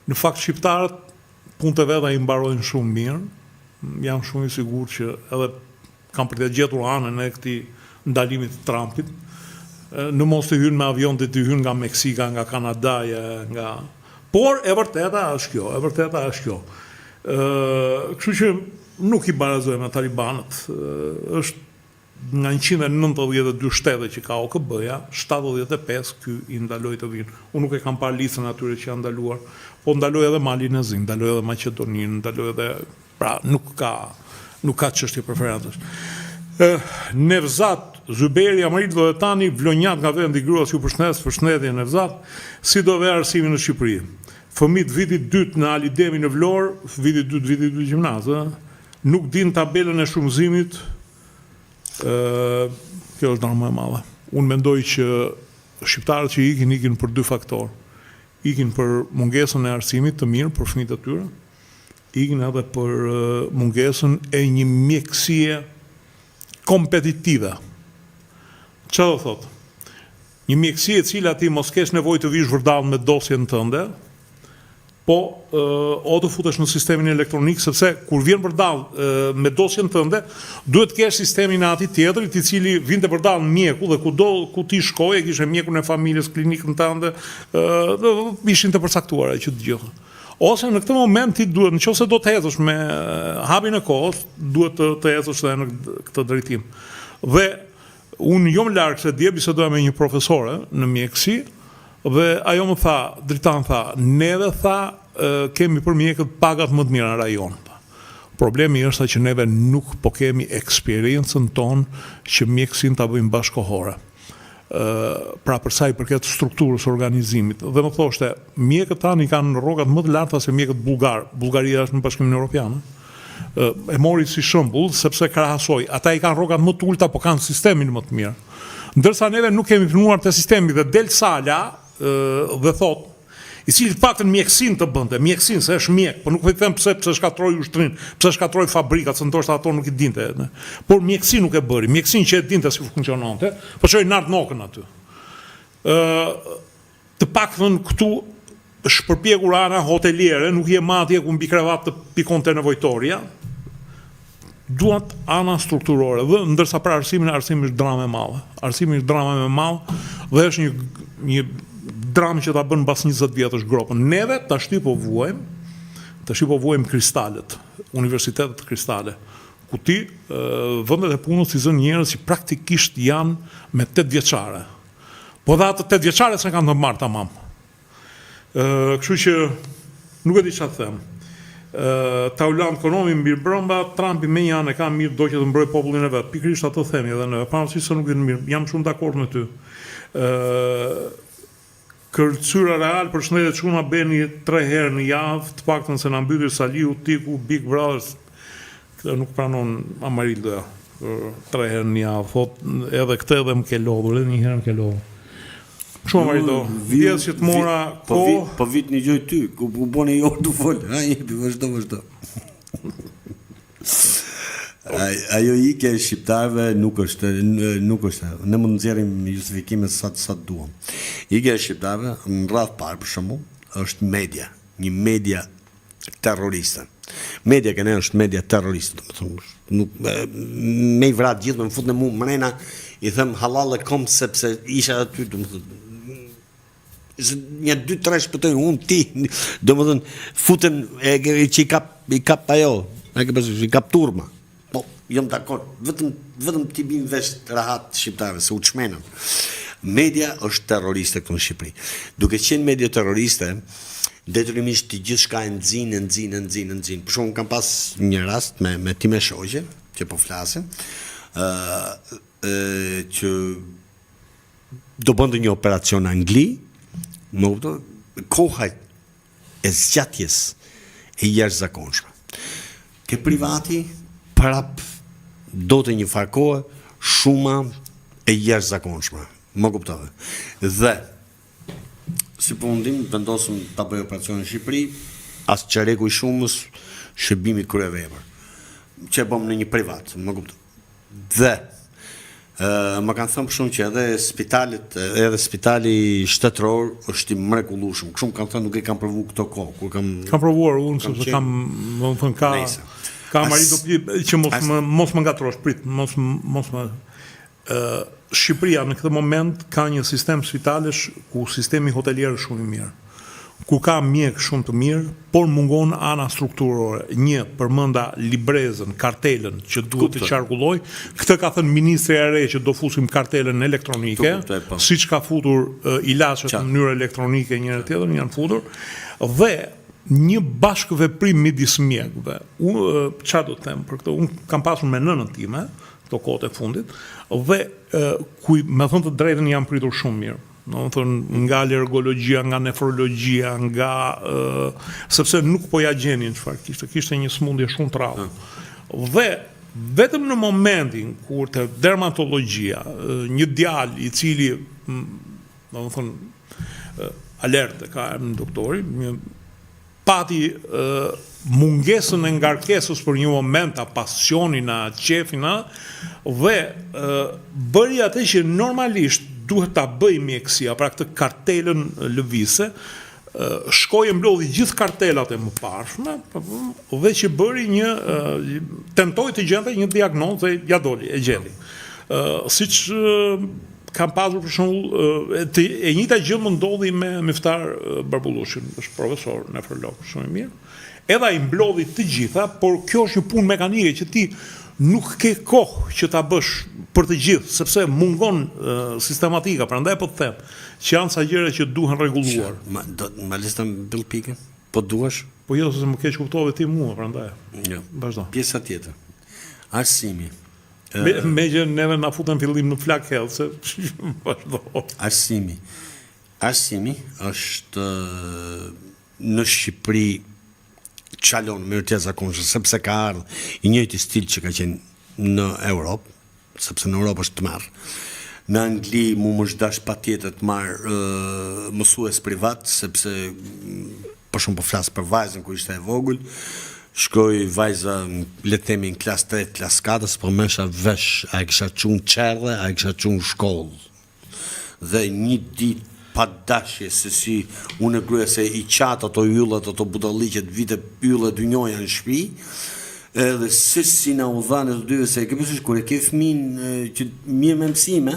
Në fakt shqiptarët punët e veta i mbarojnë shumë mirë, jam shumë i sigurt që edhe kam për të gjetur anën e këtij ndalimit të Trumpit. Në mos të hynë me avion dhe të hynë nga Meksika, nga Kanadaja, nga... Por, e vërteta është kjo. Kështu që nuk i barazojmë me talibanët. Është nga 192 shtete që ka OKB-ja, 75 ky i ndaloi të vinë. Unë nuk e kam parë listën atyre që janë ndaluar, po ndaloi edhe Malin e Zi, ndaloi edhe Maqedoninë, ndaloi edhe... Pra, nuk ka çështje preferencash. Nevzat Zyberi Amrit Lodetani, vlonjat nga vendi gruas, ju përshëndetje Nevzat, si do ve arsimi në Shqipëri. Fëmijët vitit 2 në Alidemi në Vlorë, vitit 2 gjimnaz, nuk din tabelën e shumëzimit, kjo është dërmë e madhe. Unë mendoj që shqiptarët që ikin për 2 faktorë. Ikin për mungesën e arsimit të mirë për fëmijët e tyre, ikin edhe për mungesën e një mjekësie kompetitive. Që do thotë? Një mjekësie e cila ti mos kesh nevojë të vish vërdall me dosjen tënde, po o të futesh në sistemin elektronik, sepse kur vjen vërdall me dosjen tënde, duhet të kesh sistemin e atij tjetrit, i cili vinte vërdall mjeku dhe ku ti shkoje, kishe mjekun e familjes, klinikën tënde, ishin të përcaktuara që të gjitha. Ose në këtë moment ti duhet, nëse do të ecësh me hapin e kohës, duhet të ecësh edhe në këtë drejtim. Dhe unë jo më larg se dje bisedoja me një profesore në mjekësi, dhe ajo më tha, dritan tha, neve tha, kemi për mjekët pagat më të mira në rajon. Problemi është që neve nuk po kemi eksperiencën tonë që mjekësin ta bëjmë bashkohore. Pra përsa i përket strukturës organizimit. Dhe më thoshte, mjekët tani kanë rrogat më të larta se mjekët bulgar. Bullgaria është në Bashkimin Evropian. E mori si shembull sepse krahasoi. Ata i kanë rrogat më të ulta, po kanë sistemin më të mirë. Ndërsa neve nuk kemi punuar te sistemi dhe del Sala dhe thot, i cili të paktën mjekësinë të bënte, mjekësinë se është mjek, po nuk po i them pse shkatroi ushtrinë, pse shkatroi fabrikat, se ndoshta ato nuk i dinte. Por mjekësinë nuk e bëri, mjekësinë që e dinte si funksiononte, po çoi nart nokën aty. Të paktën këtu shpërpjekur ana hoteliere, nuk je matje ku mbi krevat të pikonte nevojtoria. Duat ana strukturore, dhe ndërsa për arsimin është dramë e madhe. Arsimi është dramë e madhe dhe është një dramë që ta bën mbas 20 vjetësh gropën. Neve tash po vuajmë kristalet, universitetet kristale, ku ti vendet e punës i zën njerëz që praktikisht janë me 8 vjeçare. Po dhe ato 8 vjeçare se kanë të marrë tamam. Kështu që nuk e di çfarë të them. Taulant ekonomi mirë brëmba, Trumpi me një anë e ka mirë, do që të mbrojë popullin e vet. Pikërisht ato themi edhe ne, pavarësisht se nuk vjen mirë. Jam shumë dakord me ty. Kërcyra Real përshëndetet çuna Beni 3 herë në javë, të paktën se na mbyty Saliu, Tiku, Big Brothers. Këtë nuk pranon Amarildoja. 3 herë në javë, thot edhe këtë edhe më ke lodhur, edhe një herë më ke lodhur. Shumë Amarildo, vjedh që të mora kohë. Po vit një gjoj ty, ku bone jo të folë, jepi, vazhdo. Ajo ikja e shqiptarëve nuk është, ne mund të nxjerrim justifikime sa duam. Ikja e shqiptarëve në radhë parë për shembull është media, një media terroriste. Media që ne është media terroriste, nuk me i vrat gjithë, më fut në mu mrena, i them halal e kom sepse isha aty, një 2-3 shpëtoj unë ti, futen që i kap ajo, i kap turma. Po, jam dakord, vetëm ti bin vesh rahat shqiptarëve, se u çmenën. Media është terroriste këtu në Shqipëri. Duke qenë media terroriste, detyrimisht të gjithçka e nxin. Për shembull, kam pas një rast me time shoqe, që po flasim, që do bënte një operacion në Angli, më kupton, koha e zgjatjes e jashtëzakonshme. Ke privati prap do të një farkohë shuma e jashtëzakonshme. Më kuptove. Dhe si përfundim vendosëm ta bëj operacion në Shqipëri, as çareku i shumës, shërbimi kryevepër. Që e bëm në një privat, më kuptove. Dhe më kanë thënë për shumë që edhe spitali shtetëror është i mrekullueshëm. Kështu më kanë thënë, nuk e kam provu këto kohë, kur kam provuar unë sepse kam, më thënë ka marrë që mos më ngatrosh, prit, mos më Shqipëria në këtë moment ka një sistem spitalesh ku sistemi hotelier është shumë i mirë, ku ka mjek shumë të mirë, por mungon ana strukturore. Një, përmenda librezën, kartelën që duhet të qarkulloj. Këtë ka thënë ministri e re që do fusim kartelën elektronike, siç ka futur ilaçet në mënyrë elektronike njëra tjetër, janë futur, dhe një bashkëveprim midis mjekëve. Çfarë do të them për këtë? Unë kam pasur me nënën time këto kohët e fundit, dhe me thënë të drejtën jam pritur shumë mirë. Në thënë, nga alergologjia, nga nefrologjia, sepse nuk po ja gjenin çfarë kishte një smundje shumë të rrallë. Dhe vetëm në momentin kur te dermatologjia, një djalë i cili, do të thënë, alerte ka në doktori, pati mungesën e ngarkesës për një moment, a pasionin, a qefin, dhe bëri atë që normalisht duhet ta bëj mjekësia, pra këtë kartelën lëvise, shkoi e mblodhi gjithë kartelat e mëparshme, dhe që bëri tentoi të gjente një diagnozë, ja doli, e gjeli. Siç kam pasur për shembull, e njëjta gjë më ndodhi me Miftar Barbullushin, është profesor nefrolog shumë i mirë. Edhe ai mblodhi të gjitha, por kjo është një punë mekanike që ti nuk ke kohë që ta bësh për të gjithë, sepse mungon sistematika, prandaj po të them që janë sa gjëra që duhen rregulluar. Ma lista mbyll pikën? Po duash? Po jo, se më keq kuptove ti mua, prandaj. Jo. Vazhdo. Pjesa tjetër. Arsimi. Me që neve na futën fillim në flak health, se vazhdo. Arsimi është në Shqipëri çalon me të zakonshëm, sepse ka ardhur i njëjti stil që ka qenë në Europë, sepse në Europë është të marrë. Në Angli mu më shdash patjetër të marrë mësues privat, sepse për shumë po flasë për vajzën ku ishte e vogël, shkoj vajza, le të themi, në klasë 3, klasë 4, për mesha vesh, a e kisha qunë qerdhe, a e kisha qunë shkollë. Dhe një ditë pa dashje se si unë e gruja se i qatë ato yllat, ato budalliqet, vite yllat dynjoja në shpi, edhe se si na u dhanë të dyve se ke përshish, kur e ke fëmin që mirë me mësime,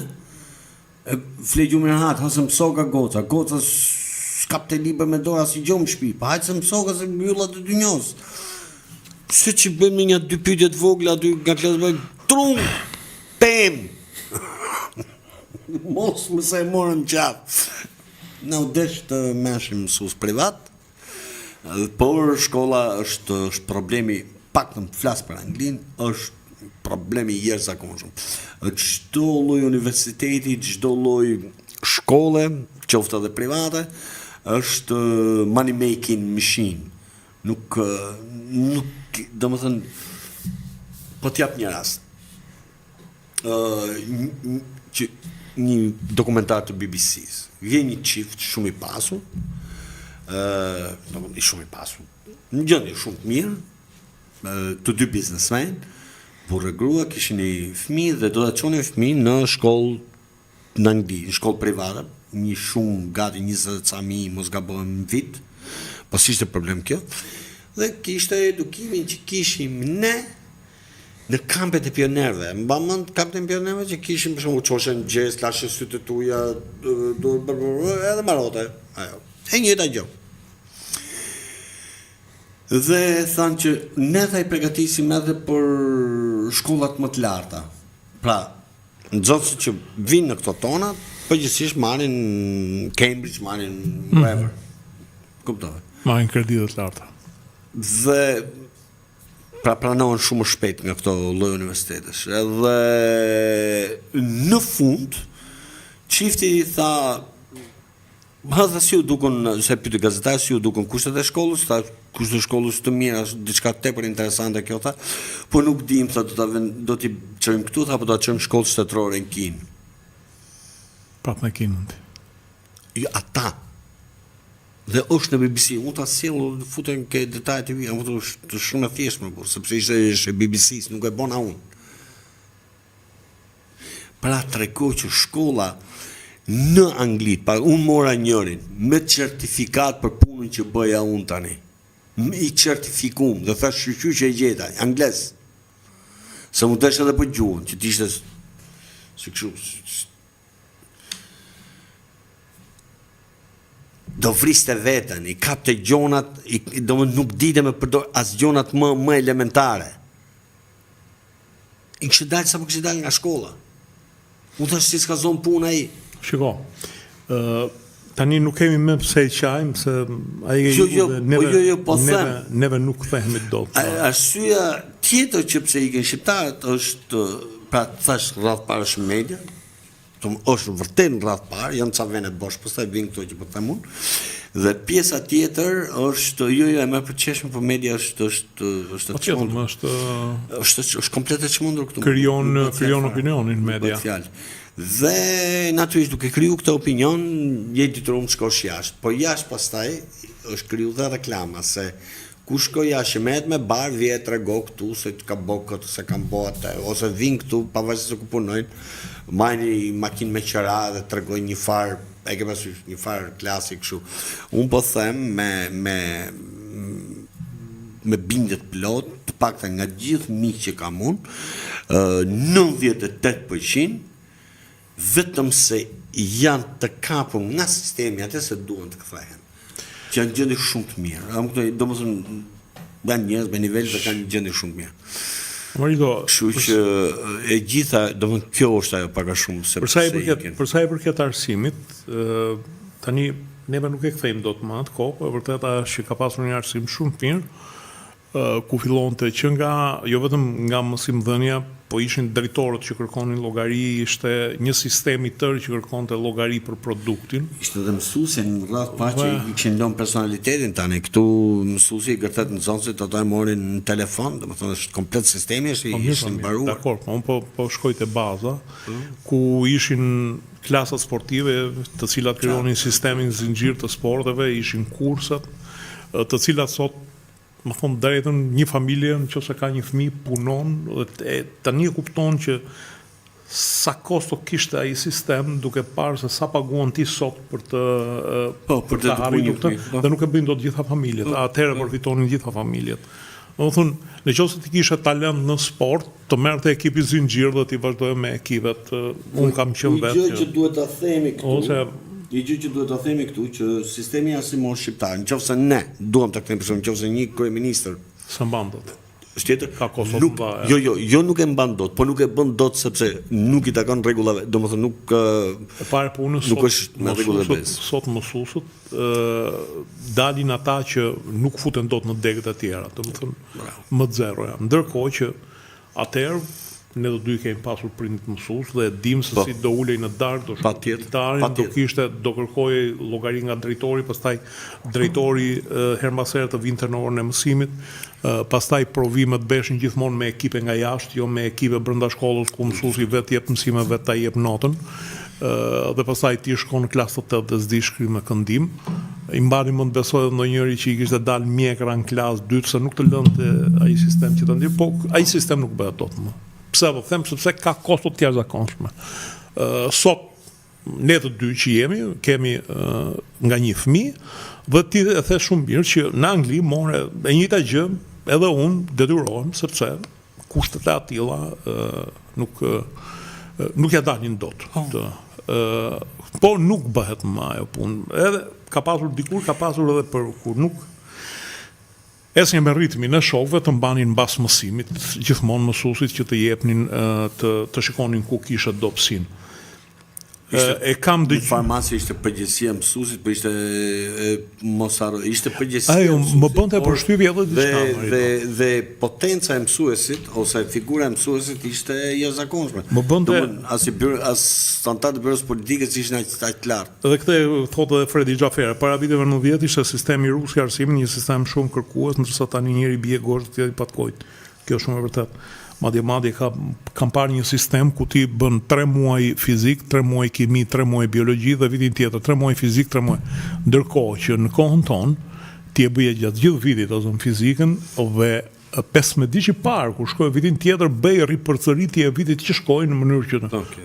flej gjumë në hatë, hasë mësoka goca s'kap të liber me dora si gjumë shpi, pa hajtë se mësoka se yllat të dynjos. Se që bëjmë me një 2 pyetje të vogla, aty nga klasë bëjmë, trumë, pëmë, mos mëse e morën qafë. Në u desh të meshim mësues privat, por shkolla është problemi, pak të më flasë për Anglin, është problemi i jashtëzakonshëm. Çdo lloj universiteti, çdo lloj shkolle, qoftë edhe private, është money making machine. Nuk domethënë, po t'jap një rast. Një dokumentar të BBC-s. Vjen një çift shumë i pasur, shumë i pasur, në gjendje shumë të mirë, të dy biznesmen, burrë grua, kishin një fëmijë dhe do ta çonin fëmijën në shkollë në Angli, në shkollë private, një shumë gati 20 ca mijë, mos gabohem në vit, pas ishte problem kjo, dhe kishte edukimin që kishim ne në kampet e pionerëve. Mba mend kampet e pionerëve që kishim për shembull çoshen gjes, lashe sytë tuaja, edhe marote, ajo. E njëjta gjë. Dhe thanë që ne dhe i përgatisim edhe për shkollat më të larta. Pra, nxënësit që vinë në këto tona, përgjithsisht marrin Cambridge, marrin wherever. Kuptove. Marrin kreditë të larta. Dhe pra pranohen shumë shpejt nga këto lloj universitetesh. Edhe në fund çifti i tha, si u dukon, se pyeti gazetar, si u dukon kushtet e shkollës, tha kushtet e shkollës të mira, diçka tepër interesante kjo, tha, po nuk dim, tha, do t'i çojmë këtu, tha, po do ta çojmë shkollë shtetërore në Kinë. Prapë në Kinë. Jo, ata. Dhe është në BBC, unë ta sjell futen ke detajet e vija, është shumë e thjeshtë më burr, sepse ishte BBC-s, nuk e bona unë. Pra tregoj që shkolla në Angli, unë mora njërin me certifikat për punën që bëja unë tani. I certifikum dhe thash shqyqy që e gjeta, angles. Se mu desh edhe për gjuhën, që t'ishte si kështu. Do vriste vetën, i kapte gjonat, do më nuk dite me përdor as gjonat më elementare. I kështë dalë sa më kështë dalë nga shkolla. Unë thash si s'ka zonë puna i. Shiko, tani nuk kemi më pse i qajmë, se neve nuk thehemi dot. Arsyeja tjetër që pse ikin shqiptarët është, pra thash rradh parë shumë media, është vërtet në radhë parë, janë ca vende bosh, pastaj vin këto që po them unë. Dhe pjesa tjetër është jo e më përqeshme, por media është çmendur. Është komplet e çmendur këtu. Krijon opinionin media. Dhe natyrisht duke kriju këtë opinion, je detyruar të shkosh jashtë. Po jashtë pastaj është kriju dhe reklama se ku shkoj jashtë merret me bar, vjet trego këtu se ka bë këtë, se kanë bë atë, ose vin këtu pavarësisht se ku punojnë, marrin një makinë me qira dhe tregojnë një farë, e ke parasysh, një farë klasik kështu. Unë po them me bindje të plot, të paktën nga gjithë miq që kam unë, 98% vetëm se janë të kapur nga sistemi atë se duan të kthehen. Që janë gjendje shumë të mirë. Domethënë janë njerëz me nivel dhe kanë gjendje shumë të mirë. Kështu që e gjitha, domethënë kjo është ajo pak a shumë se për sa i përket arsimit, tani neve nuk e kthejmë dot më atë kohë, por vërtet është që ka pasur një arsim shumë të mirë, ku fillonte që nga jo vetëm nga mësimdhënia, po ishin drejtorët që kërkonin llogari, ishte një sistem i tërë që kërkonte llogari për produktin. Ishte edhe mësuesi në radhë pa që i kishin lënë personalitetin tani. Këtu mësuesi i gërtet nxënësit ato e morin në telefon, domethënë është komplet sistemi është i mbaruar. Dakor, po shkoj te baza, ku ishin klasat sportive, të cilat krijonin sistemin zinxhir të sporteve, ishin kursat, të cilat sot më thonë drejtën, një familje nëse ka një fëmijë punon, tani e kupton që sa kosto kishte ai sistem, duke parë se sa paguan ti sot për të arritur këtë, dhe nuk e bëjnë dot gjitha familjet, atëherë përfitonin gjitha familjet. Domethënë, nëse ti kishe talent në sport, të merrte ekipi zinxhir dhe ti vazhdoje me ekipet. Unë kam qenë vetë. Gjë që duhet ta themi këtu. Një gjë që duhet ta themi këtu që sistemi arsimor shqiptar, nëse ne duam ta kthejmë për shembull, nëse një kryeministër së mban dot. Tjetër, ka Kosovë. Jo nuk e mban dot, po nuk e bën dot sepse nuk i takon rregullave, domethënë nuk e parë punës nuk është me rregulla besë. Sot mësuesët dalin ata që nuk futen dot në degët e tjera, domethënë më zero janë. Ndërkohë që atëherë ne do dy kemi pasur prindit mësues dhe dim se si do ulej në darkë, do shkojë, do kërkojë llogari nga drejtori, pastaj drejtori her mbas here të vinte në orën e mësimit, pastaj provimet beshin gjithmonë me ekipe nga jashtë, jo me ekipe brenda shkollës ku mësuesi vetë jep mësime, vetë ta jep notën. Dhe pastaj ti shkon në klasë të 8 dhe s'di shkrim me këndim. i mbani mund besoj dhe ndonjëri që i kishte dalë mjekra në klasë dytë, se nuk të lënte ai sistem që të ndihmë, po ai sistem nuk bëhet dot më. Pse po them, sepse ka kosto të jashtëzakonshme. Sot ne të dy që kemi nga një fëmijë, dhe ti e the shumë mirë që në Angli more e njëjta gjë, edhe unë detyrohem sepse kushtet e atilla nuk ja dalin dot. Po nuk bëhet më ajo punë. Edhe ka pasur dikur, ka pasur edhe për kur nuk esnjë me ritmin e shokëve të mbanin mbas mësimit, gjithmonë mësuesit që të jepnin të shikonin ku kishte dobësinë. E kam Në farmaci ishte përgjegjësia e mësuesit, po ishte ishte përgjegjësia. Ajo më bënte përshtypje edhe diçka. Dhe potenca e mësuesit ose figura e mësuesit ishte jashtëzakonshme. Më bënte as antarët e byros politikës ishin aq lart. Dhe këtë thotë edhe Fredi Xhafera, para viteve 90 ishte sistemi rus i arsimit, një sistem shumë kërkues, ndërsa tani njëri bie gozhë, tjetri patkojt. Kjo është shumë e vërtetë. Madje kam parë një sistem ku ti bën 3 muaj fizik, 3 muaj kimi, 3 muaj biologji dhe vitin tjetër 3 muaj fizik, 3 muaj. Ndërkohë që në kohën tonë ti e bëje gjatë gjithë vitit ose në fizikën dhe 15 ditë parë kur shkoj vitin tjetër bëj ripërcëritje e vitit që shkoi në mënyrë që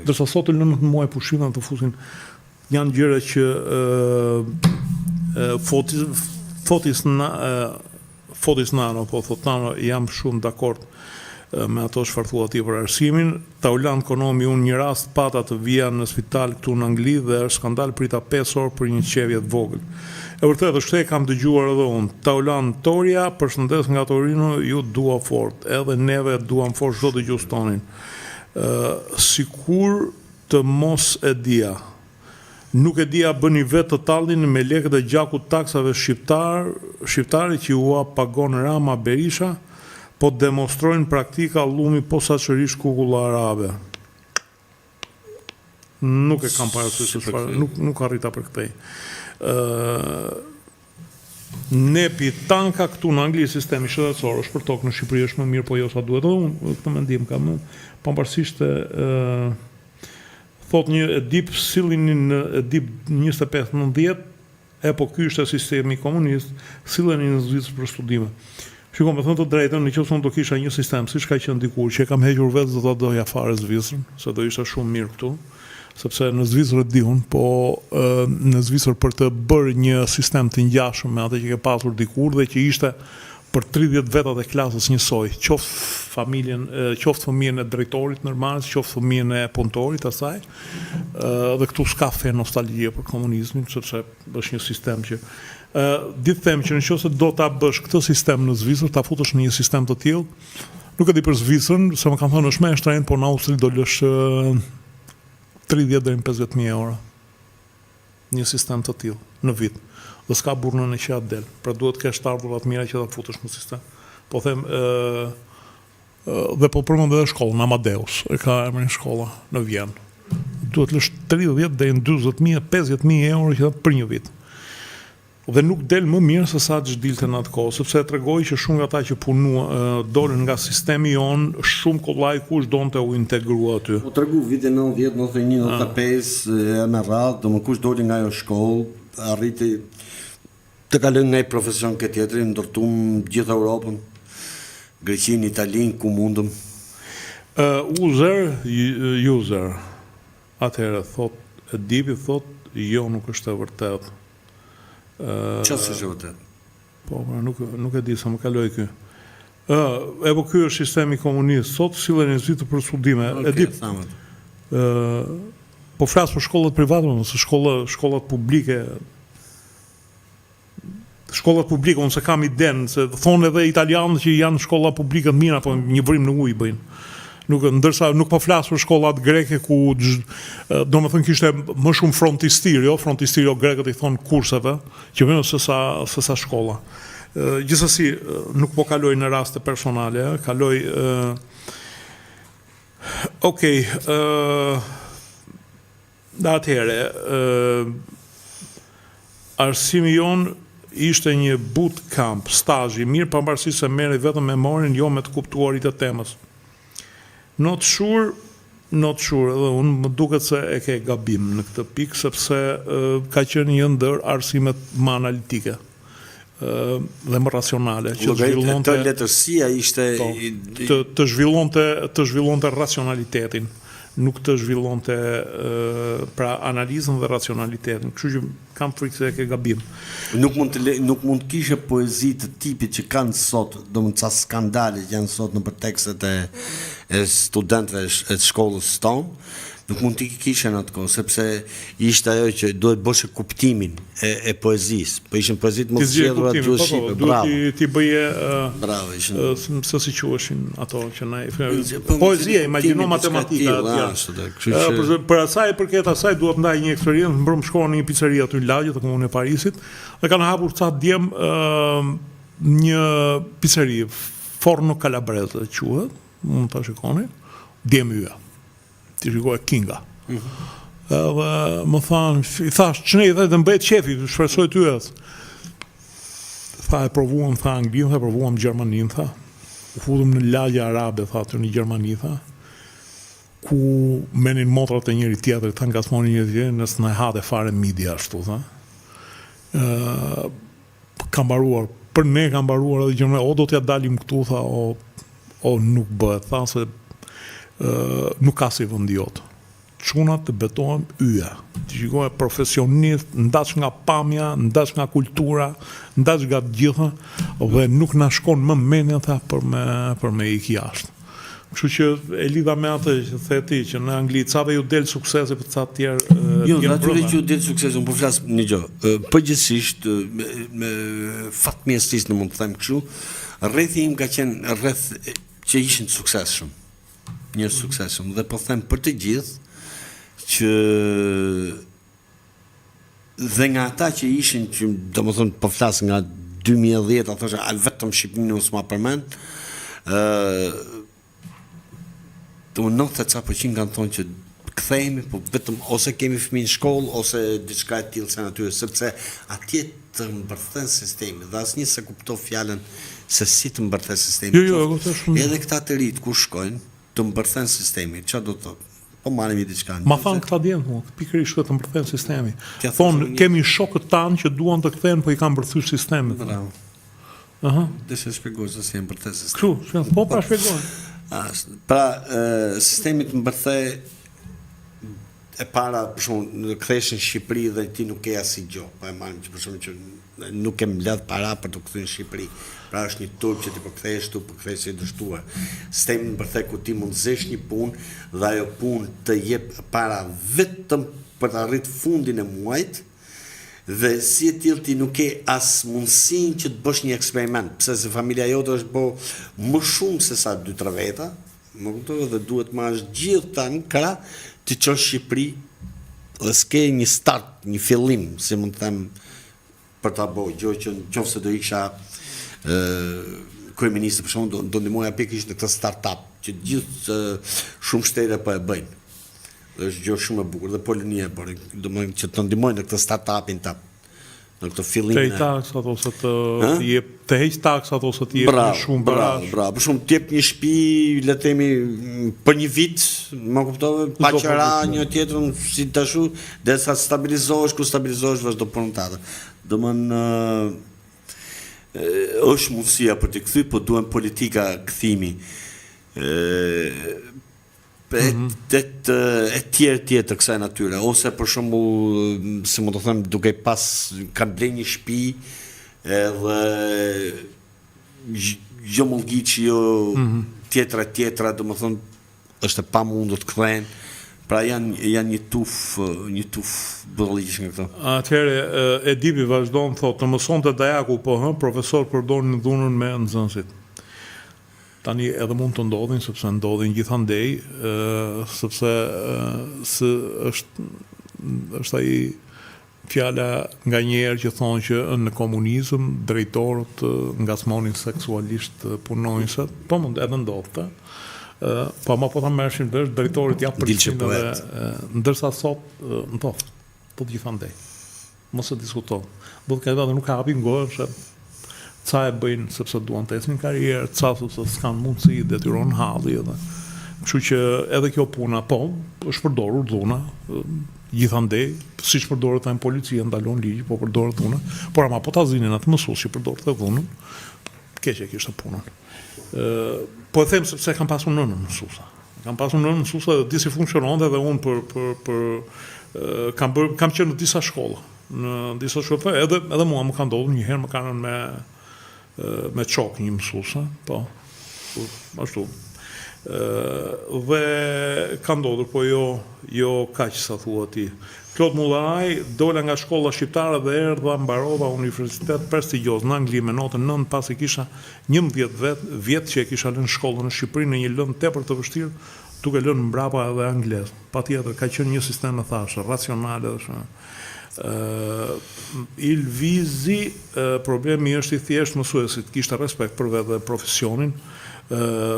ndërsa sot në 19 muaj pushim të fusin janë gjëra që fotis nano, po thot nano, jam shumë dakord me ato çfarë thua ti për arsimin. Taulan Konomi unë një rast pata të vija në spital këtu në Angli dhe është skandal prita 5 orë për një qevje të vogël. E vërtetë është e kam dëgjuar edhe unë. Taulan Toria, përshëndes nga Torino, ju dua fort. Edhe neve duam fort çdo dëgjues tonin. Sikur të mos e dia. Nuk e dia bëni vetë të tallin me lekët e gjakut taksave shqiptari që u pagon Rama Berisha, po demonstrojnë praktika llumi posaçërisht kukulla arabe. Nuk e kam parasysh çfarë, nuk arrita për këtë. Nepi tanka këtu në Angli sistemi shëndetësor është për tokë, në Shqipëri është më mirë, po jo sa duhet. Edhe unë këtë mendim kam, pavarësisht thot një Edip sillinin në Edip 25-90, po ky ishte sistemi komunist, sillenin në Zvicër për studime. Shiko, me thënë të drejtën, në qoftë unë do kisha një sistem, siç ka qenë dikur, që e kam hequr vetë do doja fare Zvicrën, se do ishte shumë mirë këtu, sepse në Zvicër e di unë, po në Zvicër për të bërë një sistem të ngjashëm me atë që ke pasur dikur dhe që ishte për 30 vetat e klasës njësoj, qoftë fëmijën e drejtorit normales, qoftë fëmijën e punëtorit asaj, dhe këtu s'ka fe nostalgjie për komunizmin, sepse është një sistem që ditë them që nëse do ta bësh këtë sistem në Zvicër, ta futësh në një sistem të tillë, nuk e di për Zvicrën, se më kanë thënë është më e shtrenjtë, por në Austri do lësh 30 deri në 50.000 euro. Një sistem të tillë në vit. Dhe s'ka burnën e që atë del. Pra duhet të kesh të ardhurat mira që ta futesh në sistem. Po them dhe po përmend edhe shkollën Amadeus, e ka emrin shkolla në Vjenë. Duhet lësh 30 deri në 40.000, 50.000 euro që për një vit. Dhe nuk del më mirë se sa që dilte në atë kohë, sepse tregoj që shumë nga ata që dolën nga sistemi jonë, shumë kollaj kush donte u integrua aty. Po tregu vitin 90, 91, 95 në radhë, do më kush doli nga ajo shkollë, arriti të kalon nga i profesion këtë tjetëri, ndërtum gjithë Europën, Greqinë, Italinë, ku mundëm. User, atëherë thot, Edipi thot, jo nuk është e vërtet. Qësë është e vërtet? Po, nuk e di, sa më kaloj ky. Po ky është sistemi komunist, sot sillen në Zvicër për studime. Edip. Po flas për shkollat private, ose shkollat publike. Shkollat publike, unë se kam iden, se thonë edhe italianët që janë shkolla publike të mira, po një vrim në ujë bëjnë. Ndërsa nuk po flas për shkollat greke ku domethënë kishte më shumë frontistirio grekët i thon kurseve, që më se sa shkolla. Gjithsesi nuk po kaloj në raste personale, kaloj atëherë arsimi jon ishte një bootcamp, stazh i mirë, pavarësisht se merri vetëm memorin, jo me të kuptuarit e temës. Not sure not sure, edhe unë më duket se e ke gabim në këtë pikë, sepse ka qenë një ndër arsimet më analitike dhe më racionale që zhvillonte të letërsia ishte të zhvillonte racionalitetin, nuk të zhvillonte pra analizën dhe racionalitetin. Kështu që kam frikë se e ke gabim. Nuk mund kishe poezi të tipit që kanë sot, domethënë ca skandale që janë sot në tekstet e studentëve të shkollës tonë, nuk mund t'i kishe në atë kohë, sepse ishte ajo që duhet bëshe kuptimin e poezisë. Po ishin poezit më të zgjedhura të gjuhëshqipe, bravo. Duhet t'i bëje, bravo, ishin. Se si quheshin ato që na poezia, imagjino matematika. Për asaj, përket asaj, duhet ndaj një eksperiencë, më shkova në një pizzeria aty në lagje të komunën e Parisit, dhe kanë hapur ca djem një pizzeri, Forno Calabrese quhet, mund ta shikoni, djem yje. Ti shikoj Kinga. Edhe më thanë, i thash, ç'ne i dhe mbet qefi, shpresoj ty edhe. Tha, e provuam, tha, Anglinë, tha, provuam Gjermaninë, tha. U futëm në lagje arabe, tha, aty në Gjermani, tha, ku menin motrat e njëri tjetrit, tha, ngasmonin njëri tjetrin, nësë në hate fare midi ashtu, tha. Ka mbaruar, për ne ka mbaruar edhe Gjermani, o do t'ja dalim këtu, tha, o nuk bëhet, tha, se nuk ka si vëndi jotë. Çunat të betohem yje. Të shikoj profesionist, ndaç nga pamja, ndaç nga kultura, ndaç nga të gjitha, dhe nuk na shkon më mendja tha për me ikë jashtë. Kështu që e lidha me atë që the ti, që në Angli cave ju del suksese për ca të tjerë. Jo, natyrisht ju del suksese, unë po flas një gjë. Përgjithsisht me fatmirësisht në mund të them kështu, rrethi im ka qenë rreth që ishin të suksesshëm. Një suksesshëm dhe po them për të gjithë që dhe nga ata që ishin që domethënë po flas nga 2010 ato thosha vetëm Shqipërinë mos ma përmend do 90% kanë thonë që kthehemi po vetëm ose kemi fëmijë në shkollë ose diçka e tillë se natyrë sepse atje të mbërthen sistemi dhe asnjë se kuptoi fjalën se si të mbërthen sistemi. Edhe këta të rit kur shkojnë të mbërthen sistemi, çfarë do të thotë? Po marrim diçka. Ma thanë këta djemë, pikërisht të mbërthen sistemi. Thonë, kemi shokët tanë që duan të kthehen, po i kanë mbërthyr sistemin. Bravo. Deshe shpjegoj se si e mbërthen sistemi. Kështu, po pra shpjegoj. Pra, sistemi të mbërthe e para, për shumë, në kthesh në Shqipëri dhe ti nuk e asnjë gjë, po e marrim që për shumë që nuk kem lëdh para për të kthyer në Shqipëri. Pra është një turp që ti po kthehesh tu, po kthehesh si dështuar. Sistemi mbërthe ku ti mund zesh një punë dhe ajo punë të jep para vetëm për të arritur fundin e muajit dhe si e tillë ti nuk ke as mundësinë që të bësh një eksperiment, pse se familja jote është bë më shumë se sa 2-3 veta, më kuptoj dhe duhet marrësh gjithë ta në krah të çosh Shqipëri dhe s'ke një start, një fillim, si mund të them për ta bëj, gjë që nëse do isha kryeministri për shembull do ndihmoja pikërisht në këtë startup që gjithë shumë shtete po e bëjnë. Është gjë shumë e bukur dhe Polonia e bëri, domethënë që të ndihmojnë në këtë startupin tap. Në këtë fillim. Të heq taksat ose të jep, të heq taksat ose të jep shumë barazh. Bravo, për shumë të jep një shtëpi, le të themi për një vit, më kuptove, pa qira një tjetrën si dashu, derisa stabilizohesh, ku stabilizohesh vazhdo punën. Domethënë është mundësia për të kthy, po duhen politika kthimi. E tjerë të kësaj natyre, ose për shembull, si më të them, duke pas kanë bler një shtëpi edhe gjëmullgi që jo tjetra, domethënë është e pamundur të kthehen. Pra janë një tuf bëllëgjishë nga këto. Atëherë, Edipi vazhdon, thotë, të mësonte Dajaku, po, profesor përdorin dhunën me nxënësit. Tani edhe mund të ndodhin, sepse ndodhin gjithandej, sepse është ai fjala nga njerë që thonë që në komunizëm drejtorët ngasmonin seksualisht punonjësat, po mund edhe ndodhte. Po ma po ta merrshim vesh drejtorit ja përcjellin edhe ndërsa sot ndodh po gjithandej. Mos e diskuton. Do të thotë nuk hapin gojë, ca e bëjnë sepse duan të ecnin karrierë, ca sepse s'kan mundësi, detyron halli edhe Kështu që edhe kjo puna, po, është përdorur dhuna, gjithandej, siç përdoret në policia, ndalon ligji, po përdoret dhuna, por ama po ta zinin atë mësues që përdoret të dhunën, keq e kishte punën. Po e them sepse kam pasur nënën mësuesa. Kam pasur nënën mësuesa dhe di si funksiononte dhe unë kam qenë në disa shkolla. Në disa shkolla edhe mua më ka ndodhur një herë më kanë me çok një mësuese, po. Ashtu. Dhe ka ndodhur, po jo kaq sa thua ti. Klot Mullaj dola nga shkolla shqiptare dhe erdha mbarova universitet prestigjioz në Angli me notën 9 pasi kisha 11 vjet që e kisha lënë shkollën në Shqipëri në një lëndë tepër të vështirë, duke lënë mbrapa edhe anglez. Patjetër ka qenë një sistem, më thash, racional edhe Ilvizi, problemi është i thjesht mësuesit, kishte respekt për vetë profesionin,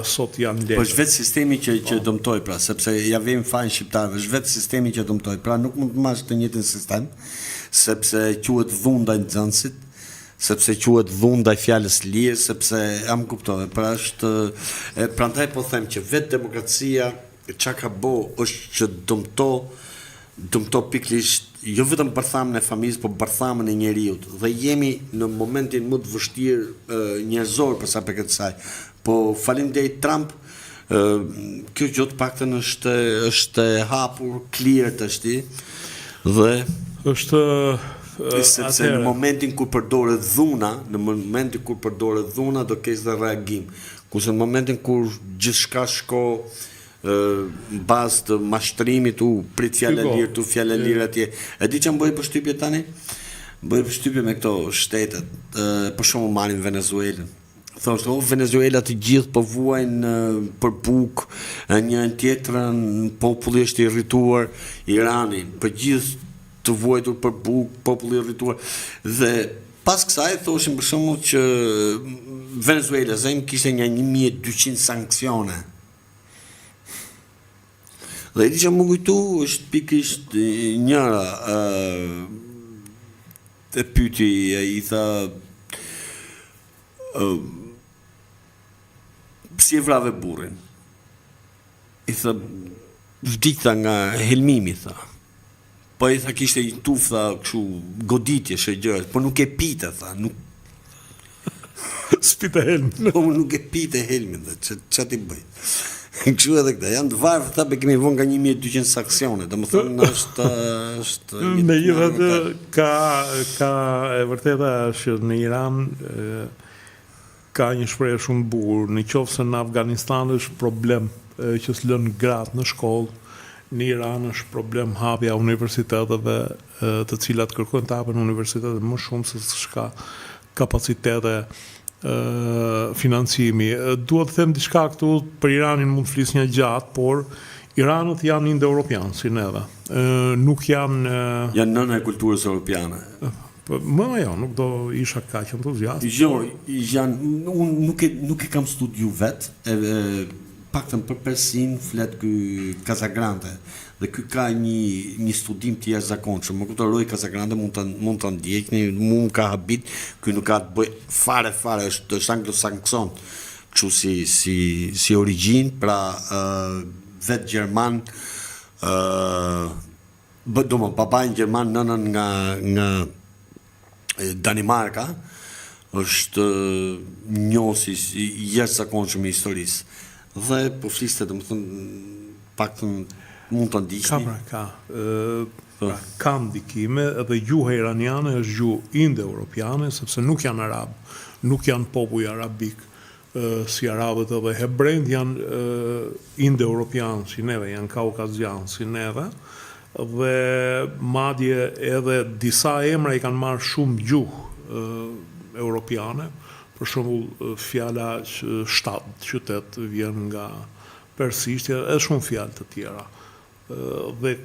sot janë lekë. Po është vetë sistemi që dëmtoj, pra, sepse ja vim fajnë shqiptarëve, është vetë sistemi që dëmtoj, pra nuk mund të mash të njëjtin sistem, sepse quhet dhunda i nxënësit, sepse quhet dhunda i fjalës lirë, sepse jam kuptove, pra është prandaj po them që vetë demokracia çka ka bë është që dëmto pikërisht jo vetëm bërthamën e familjes, por bërthamën e njeriut. Dhe jemi në momentin më të vështirë njerëzor për sa përket kësaj. Po faleminderit Trump, kjo gjë të paktën është hapur, clear tash dhe është sepse në momentin kur përdoret dhuna, do kesh dhe reagim. Kurse në momentin kur gjithçka shko në bazë të mashtrimit, prit fjalë lirë, fjalë lirë atje. E di që më bëj përshtypje tani? Bëj përshtypje me këto shtetet, për shembull marrim Venezuelën. Thoshte, Venezuela të gjithë po vuajnë për bukë, njërin tjetrën, populli është i irrituar, Irani, për gjithë të vuajtur për bukë, populli i irrituar. Dhe pas kësaj thoshin për shembull që Venezuela kishte një 1200 sanksione. Dhe i di që më kujtu është pikërisht njëra e pyti i tha si e vrave burrin. I tha vdikta nga helmimi, tha. Po i tha kishte një tuf, tha, kështu goditje gjërat, po nuk e pite, tha, nuk s'pite helmin. Po nuk e pite helmin, dhe ç'a ti bëj? Kështu edhe këta, janë të varfër, ta kemi vonë nga 1200 sanksione, domethënë është megjithatë ka e vërteta është në Iran ka një shprehje shumë bukur, nëse në Afganistan është problem që s'lën gratë në shkollë, në Iran është problem hapja universiteteve të cilat kërkojnë të hapen universitetet më shumë se s'ka kapacitete financimi. Duhet të them diçka këtu, për Iranin mund të flis një gjatë, por Iranët janë indo-europianë, si neve. Nuk janë... Janë nëna e kulturës europiane. Nuk do isha kaq entuziast. Jo, unë nuk e kam studiu vetë, paktën për Persin flet ky Casagrande, dhe ky ka një studim të jashtëzakonshëm. Më kupton, Roy Casagrande mund ta ndjekni, mund ka habit, ky nuk ka të bëj fare, është anglo-sakson, kështu si origjinë, pra vetë gjerman, babajnë gjerman, nënën nga Danimarka, është njohësi i jashtëzakonshëm i historisë. Dhe po fliste, domethënë, paktën mund të ndiqni. Ka ndikime, edhe gjuha iraniane është gjuhë indo-europiane, sepse nuk janë arab, nuk janë popull arabik, si arabët edhe hebrejt janë indo-europianë si neve, janë kaukazianë si neve, dhe madje edhe disa emra i kanë marrë shumë gjuhë europiane. Për shembull, fjala shtat, qytet, vjen nga persishtja, edhe shumë fjalë të tjera. Dhe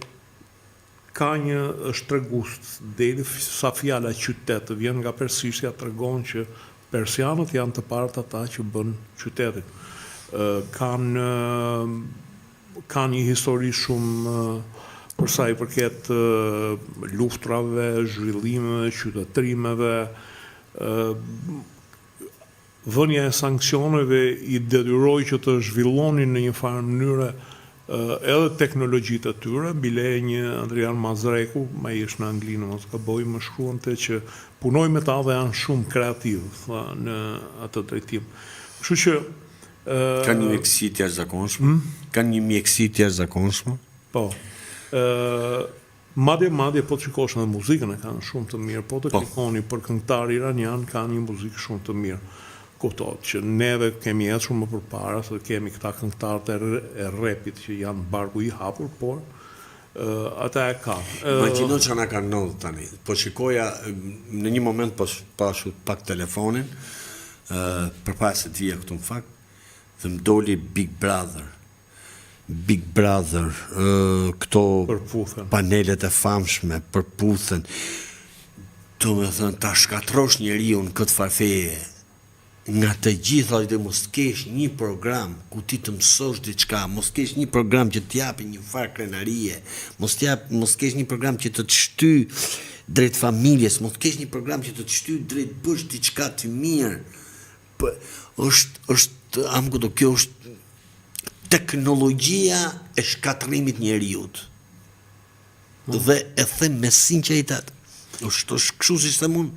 ka një është tregues deri sa fjala qytet vjen nga persishtja, tregon që persianët janë të parët ata që bën qytetin. Kanë një histori shumë për sa i përket luftrave, zhvillimeve, qytetërimeve, vënia e sanksioneve i detyroi që të zhvillonin në një farë mënyrë edhe teknologjitë të tyre, bile një Adrian Mazreku, ai është në Angli, mos gaboj, më shkruante që punoj me ta dhe janë shumë kreativ në atë drejtim. Kështu që kanë një mjekësi të jashtëzakonshme. Kanë një mjekësi të jashtëzakonshme. Po. Madje po të shikosh në muzikën e kanë shumë të mirë, po të klikoni për këngëtar iranian kanë një muzikë shumë të mirë. Kuptohet që neve kemi ecur më përpara, se kemi këta këngëtarët e rapit që janë barku i hapur, por ata e ka. Imagjino që na kanë ndodhur tani. Po shikoja në një moment pashu pak telefonin, përpara se të vija këtu në fakt, dhe më doli Big Brother, këto panelet e famshme, përputhen, do me thënë, ta shkatrosh njeriu në këtë farfeje, nga të gjitha dhe mos kesh një program ku ti të mësosh diçka, mos kesh një program që t'japi një farë krenarie, mos kesh një program që të shty drejt familjes, mos kesh një program që të shty drejt bësh diçka të mirë. Kjo është teknologjia e shkatrimit njeriut. Dhe e them me sinqeritet. Është kështu si them unë.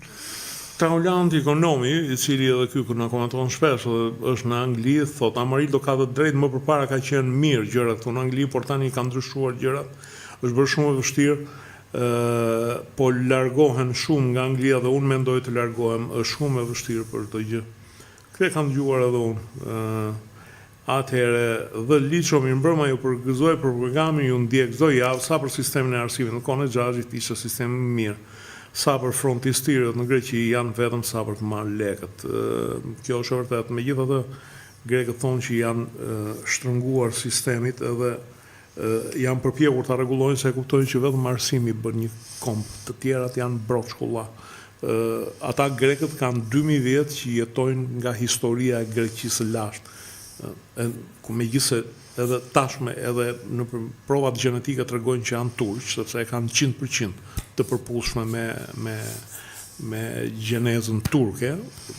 Traulant Ekonomi, i cili edhe ky na komenton shpesh, është në Angli, thot Amarildo ka të drejtë, më përpara ka qenë mirë gjërat këtu në Angli, por tani kanë ndryshuar gjërat. Është bërë shumë e vështirë, po largohen shumë nga Anglia dhe unë mendoj të largohem, është shumë e vështirë për këtë gjë. Këtë kam dëgjuar edhe unë. Atëherë dhe Liço mirëmbrëma, ju përgëzoj për programin, ju ndjek çdo javë, sa për sistemin e arsimit në kohën e Xhaxhit ishte sistem mirë. Sa për frontistirët në Greqi janë vetëm sa për të marrë lekët. Kjo është vërtet. Megjithatë, grekët thonë që janë shtrënguar sistemit edhe janë përpjekur ta rregullojnë, se kuptojnë që vetëm arsimi bën një komp, të tjerat janë broçkulla. Ata grekët kanë 2000 vjet që jetojnë nga historia e Greqisë së lashtë. Ku megjithëse edhe tashme edhe në provat gjenetike tregojnë që janë turq, sepse e kanë 100% të përputhshme me gjenezën turke,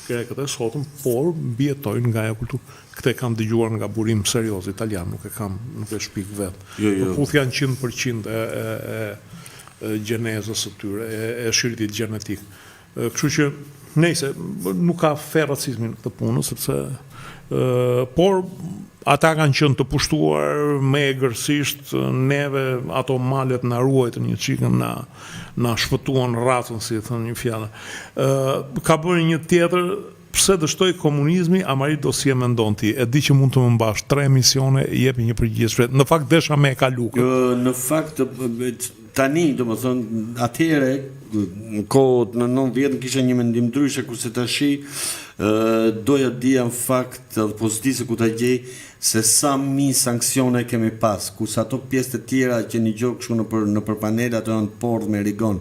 grekët e sotëm, por mbijetojnë nga ajo kulturë. Këtë e kam dëgjuar nga burim serioz italian, nuk e shpik vetë. Përputhja janë 100% e gjenezës së tyre, e shiritit gjenetik. Kështu që nejse, nuk ka ferracizmi në këtë punë, sepse por ata kanë qenë të pushtuar me egërsisht, neve ato malet na ruajtën një çikën, na shpëtuan racën, si thënë një fjalë. Ka bërë një tjetër, pse dështoi komunizmi, Amarildo si e mendon ti? E di që mund të më mbash 3 emisione, jepi një përgjigje shpejt. Në fakt desha me e kalu. Në fakt tani, domethënë, atëherë në kohët në 90 kisha një mendim ndryshe, kurse tashi doja dija në fakt edhe pozitive ku ta gjej se sa mi sanksione kemi pas, kurse ato pjesë të tjera që një gjë kështu në për panele ato janë porrë me rigon,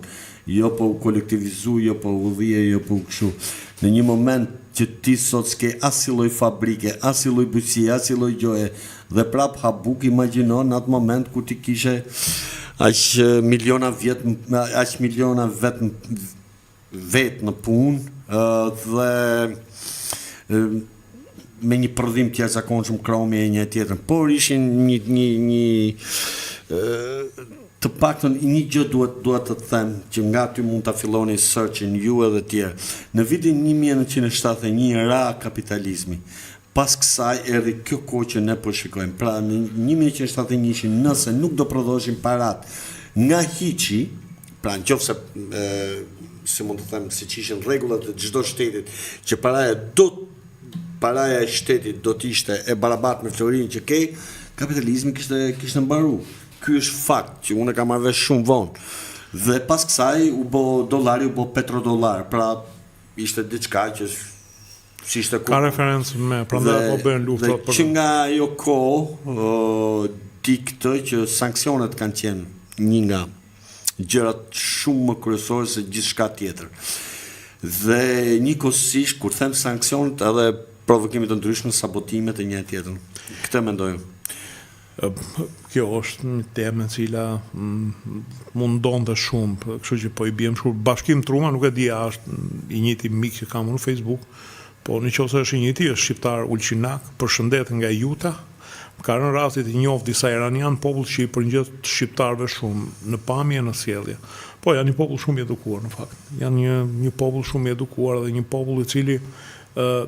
jo po u kolektivizu, jo po u dhije, jo po u kështu. Në një moment që ti sot s'ke as lloj fabrike, as lloj bujqësie, as lloj gjoje, dhe prap habuk, imagjino në atë moment ku ti kishe aq miliona vet në punë dhe me një prodhim të jashtëzakonshëm kromi e një tjetër, por ishin një të paktën një gjë duhet të them që nga ty mund ta filloni searchin ju edhe tjerë. Në vitin 1971 ra kapitalizmi. Pas kësaj erdhi kjo kohë që ne po shikojmë. Pra në 1971 nëse nuk do prodhoheshin parat nga hiçi, pra nëse si mund të them, siç ishin rregullat e çdo shtetit, që paraja e shtetit do të ishte e barabartë me florinë që ke, kapitalizmi kishte mbaruar. Ky është fakt që unë kam marrë vesh shumë vonë. Dhe pas kësaj u bë dollari, u bë petrodollar, pra ishte diçka që si ishte ka referencë me, prandaj po bën lufta për. Që nga ajo kohë di këtë që sanksionet kanë qenë një nga gjërat shumë më kryesore se gjithçka tjetër. Dhe njëkohësisht kur them sanksionet edhe provokime të ndryshme, sabotime të një tjetrën. Këtë mendoj. Kjo është një temë e cila mundonte shumë, kështu që po i bjem shumë. Bashkim Truma, nuk e di, është i njëjti mik që kam në Facebook, Po në qoftë se është një ti, është shqiptar Ulqinak, përshëndet nga Utah, ka rënë rastit i njoft disa iranian popull që i përngjet shqiptarëve shumë në pamje, në sjellje. Po janë një popull shumë i edukuar në fakt. Janë një popull shumë i edukuar dhe një popull i cili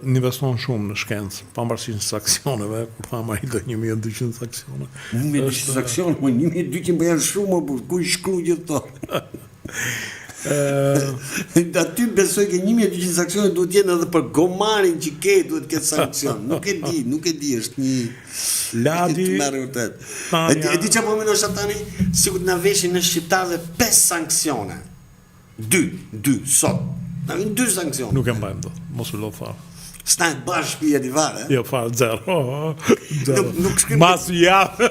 investon shumë në shkencë, pavarësisht saksioneve, kur tha Marita 1200 saksione. 1200 saksione, 1200 po janë shumë, ku i shkruaj gjithë to. Aty besoj që 1200 saksione duhet jenë edhe për gomarin që duhet ketë sanksion. Nuk e di, është një Ladi e di që po mendoj tani, sikur na veshin në shqiptarëve 5 sanksione. 2 sot. Na vin 2 sanksione. Nuk e mbajmë dot, mos u lë fare. S'na bash shtëpia di vare. Jo, fare zero. Nuk shkrim. Mas javë.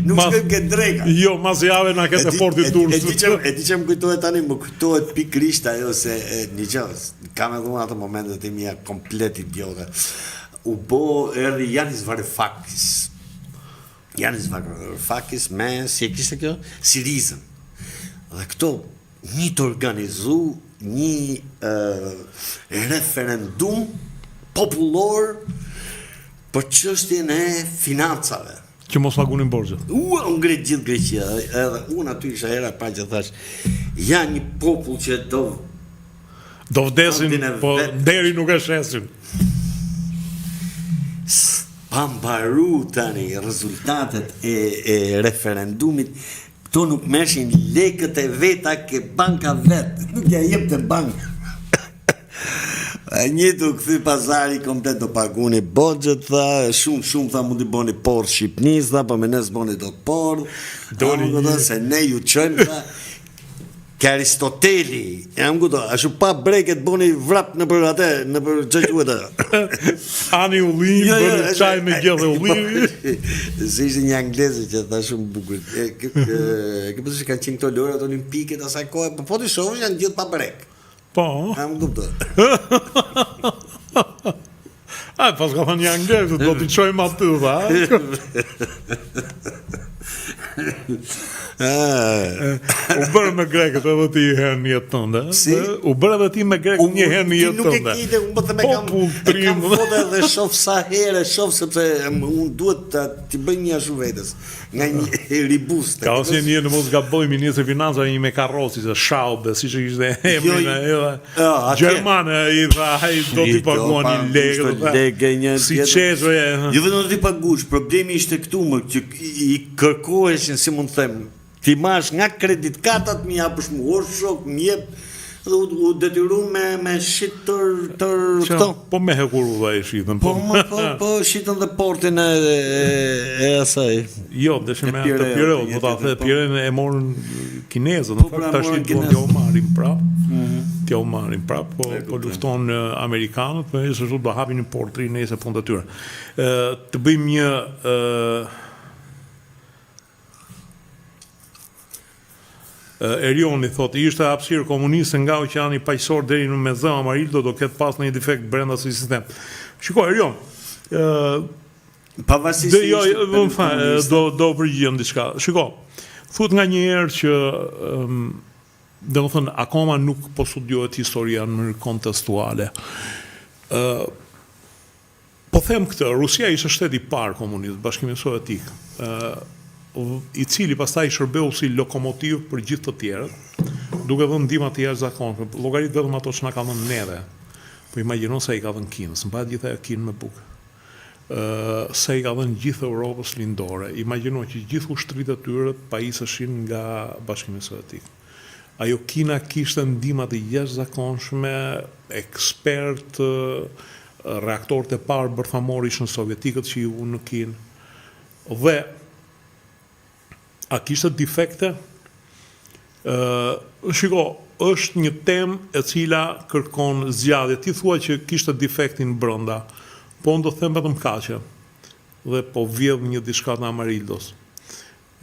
Nuk shkrim ke drega. Jo, mas javë na ketë porti Durrësit. E di që më kujtohet tani, më kujtohet pikërisht ajo se një gjë, kam edhe unë ato momentet e mia komplet idiote. U bo erdhi Janis Varoufakis. Janis Varoufakis me, si e kishte kjo? Sirizën. Dhe këto një të organizu një referendum popullor për çështjen e financave. Që mos pagunin borxhet. Unë ngrit gjithë Greqia, edhe unë aty isha hera pa që thash, janë një popull që do vdesin, po deri nuk e shesin. Pa mbaru tani rezultatet e referendumit, këto nuk meshin lekët e veta ke banka vetë, nuk ja jep të banka. Një të këthy pazari komplet do paguni borxhet, tha, shumë tha mundi boni por Shqipnis, tha, po me nes boni do por, se ne ju qëjmë, tha, ke Aristoteli, jam kudo, ashtu pa breket boni vrap në për atë, në për që quhet atë. Ani ullin, bëni çaj me gjellë ullin. Se ishte një angleze që tha shumë bukur. Ke përse që kanë qenë këto lojrat olimpike të asaj kohë, po të shohësh janë gjithë pa brek. Po. Jam kuptoj. Pas ka thënë një angleze, do t'i çojmë aty, tha. U bërë me grekët edhe ti herë një jetë tënde. U bërë edhe ti me grekët një herë një jetë tënde. Nuk e kite, unë bëtë me kam foto edhe shof sa herë, shof sepse unë duhet t'i bëj një ashtu vetës, nga një ribus. Ka ose një në mos gabojmë një se financa një me karrosi, se Schaube, si që ishte emrin e Gjermane, i tha, haj, do t'i paguan një legë, si qeshve. Jo vetëm do t'i pagush, problemi ishte këtu më, që i kërkoheshin, si mund të them, ti mash nga kreditkartat mi japësh mu shok, mi jep, dhe u detyru me shit tër këto. Po me hekuru dhe e shitën. Po shitën dhe portin e asaj. Jo, deshe me të Pireu, do ta the Pireu e morën kinezët, në fakt tash t'ja u marrin prap. T'ja u marrin prap, po lufton amerikanët, po e shështu do hapin një portri nese punë të tyre. Të bëjmë një Erioni thot, ishte hapësirë komuniste nga oqeani paqësor deri në Mezë, Amarildo do ketë pas një defekt brenda si sistem. Shiko, Erion, pavarësisht do përgjigjem diçka. Shiko, thut nga një herë që dhe më thënë, akoma nuk po studiohet historia në mënyrë kontestuale. Po them këtë, Rusia ishte shteti i parë komunist, Bashkimi Sovjetik, i cili pastaj shërbeu si lokomotiv për gjithë të tjerët, duke dhënë ndihma të jashtëzakonshme. Llogarit vetëm ato që na ka dhënë neve. Po imagjino se i ka dhënë Kinës, mbajt gjithë ajo Kinë me bukë. Se i ka dhënë gjithë Europës lindore. Imagjino që gjithë ushtrit e tyre pajiseshin nga Bashkimi Sovjetik. Ajo Kina kishte ndihma të jashtëzakonshme, ekspert, reaktorët e parë bërthamor ishin sovjetikët që u në Kinë. Dhe a kishte defekte? Shiko, është një temë e cila kërkon zgjadhje. Ti thua që kishte defektin brenda, po unë do them vetëm kaqe. Dhe po vjedh një diçka të Amarildos.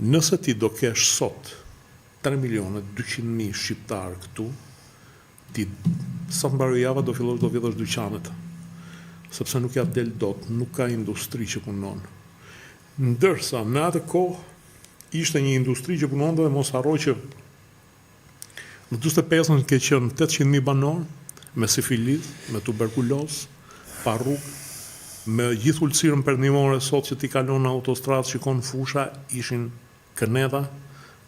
Nëse ti do kesh sot 3.200.000 shqiptarë këtu, ti sa të mbaroj java do vjedhësh dyqanet. Sepse nuk ja del dot, nuk ka industri që punon. Ndërsa në atë kohë ishte një industri që punon dhe mos harroj që në 45-ën ke qenë 800.000 banor me sifilis, me tuberkulos, pa rrugë, me gjithë ulësirën perëndimore sot që ti kalon në autostradë, shikon fusha, ishin këneta,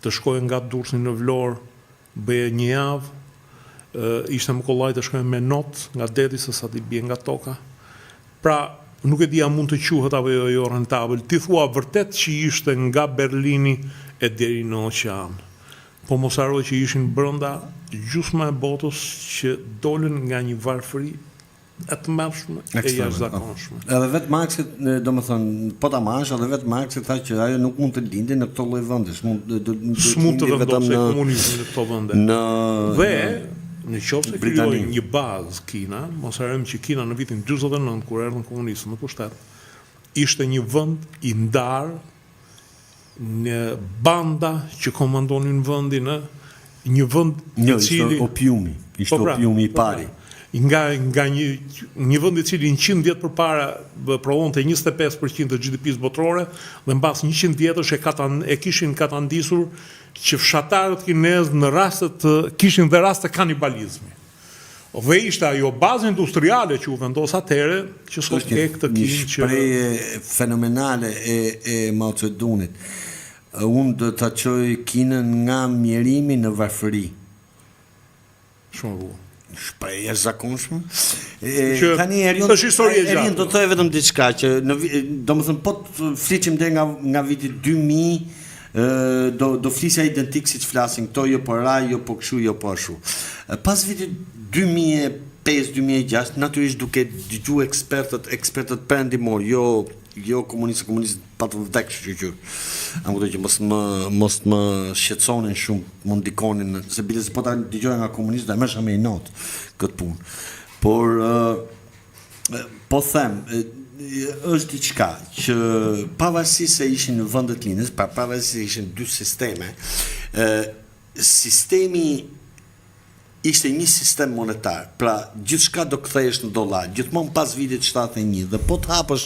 të shkojnë nga Durrësi në Vlorë, bëje një javë, ishte më kollaj të shkojnë me not nga deti se sa t'i bie nga toka. Pra, nuk e dia mund të quhet apo jo rentabël. Ti thua vërtet që ishte nga Berlini e deri në oqean. Po mos harroj që ishin brenda gjysma e botës që dolën nga një varfëri e të mërshme e jashtëzakonshme. Edhe vetë Marxi, domethënë, po ta marrësh, edhe vetë Marxi tha që ajo nuk mund të lindë në këto lloj vende, s'mund të vendosë komunizmin në këto vende. Dhe në qoftë se krijoi një bazë Kina, mos harrojmë që Kina në vitin 49 kur erdhën komunistët në pushtet, ishte një vend i ndarë në banda që komandonin vendin, një vend i cili ishte opiumi i pari. Nga një vend i cili 100 vjet përpara prodhonte 25% të GDP-s botërore dhe mbas 100 vjetësh e kishin katandisur që fshatarët kinezë në rastet kishin dhe raste kanibalizmi. Dhe ishte ajo bazë industriale që u vendos atëherë që sot e këtë një shprehje fenomenale e Mao Zedongit. Unë do ta çoj Kinën nga mjerimi në varfëri. Shumë bukur. Shprehje zakonshme. Tani Erion do të thojë vetëm diçka që domethënë po të fliçim deri nga viti 2000 do flisja identik siç flasin këto, jo po raj, jo po kshu, jo po ashu. Pas vitit 2005-2006 natyrisht duke dëgjuar ekspertët perëndimor, jo komunistë pa të vdekshë që a më që mos më shqetësonin shumë, më ndikonin, se bile se po ta dëgjoja nga komunistë, dhe mërsha me i notë këtë punë. Por, po them, është diçka që pavarësisht se ishin në vendet linjës, pavarësisht se ishin dy sisteme, sistemi ishte një sistem monetar, pra gjithçka do kthehesh në dollar, gjithmonë pas vitit 71, dhe po të hapësh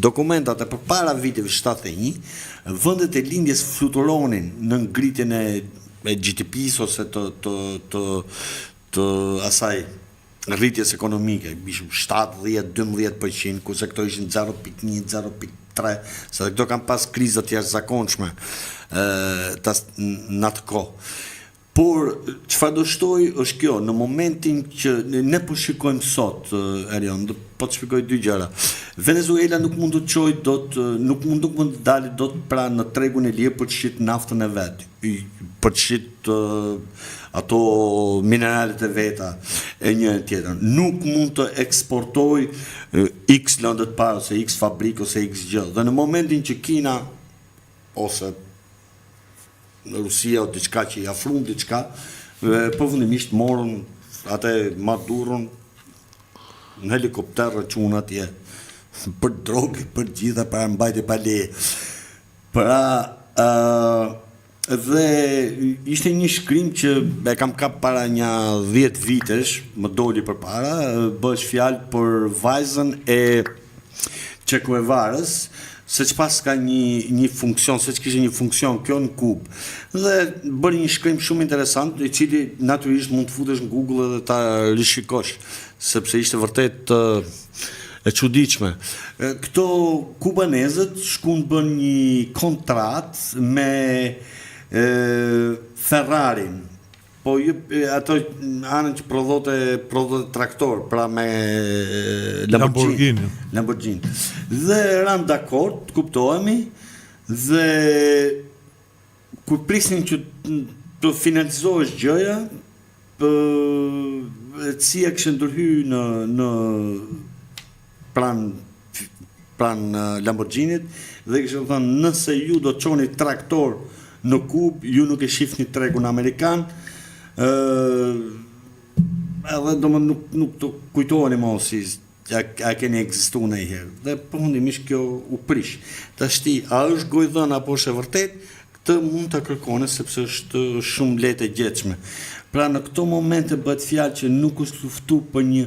dokumentat e përpara viteve 71, vendet e lindjes fluturonin në ngritjen e GDP-s ose të asaj rritjes ekonomike, ishim 7-10-12%, kurse këto ishin 0.1, 0.3, se këto kanë pas krizat jashtëzakonshme në atë kohë. Por, çfarë do shtoj është kjo, në momentin që ne po shikojmë sot, Erion, po të shpjegoj dy gjëra. Venezuela nuk mund të çojë dot, nuk mund të dalë dot pra në tregun e lirë për të shit naftën e vet, për të shit ato mineralet e veta e një tjetër. Nuk mund të eksportoj X lëndë të parë ose X fabrikë ose X gjë. Dhe në momentin që Kina ose në Rusia o diçka që i afrun diçka, përfundimisht morën atë Madurën në helikopter rëqun atje për drogë, për gjitha, për mbajtje pa leje. Pra, dhe ishte një shkrim që e kam kap para një 10 vitesh, më doli për para, bësh fjalë për vajzën e Che Guevarës, se që pas ka një funksion, se që kishte një funksion kjo në Kubë. Dhe bëri një shkrim shumë interesant, i cili natyrisht mund të futesh në Google dhe ta rishikosh, sepse ishte vërtet e çuditshme. Këto kubanezët shkuan bën një kontratë me Ferrarin, po ato anën që prodhote traktor, pra me Lamborghini. Dhe ran dakord, kuptohemi, dhe kur prisnin që të finalizohesh gjëja, CIA kishte ndërhyrë në pran Lamborghinit dhe kishte thënë nëse ju do të çoni traktor në Kubë, ju nuk e shihni tregun amerikan, edhe do më nuk të kujtoheni mo si a keni ekzistu në i herë. Dhe përfundimisht kjo u prish. Tashti, a është gojdhën apo është e vërtet, këtë mund të kërkone sepse është shumë lehtë e gjetshme. Pra në këto momente bëhet fjalë që nuk është luftu për një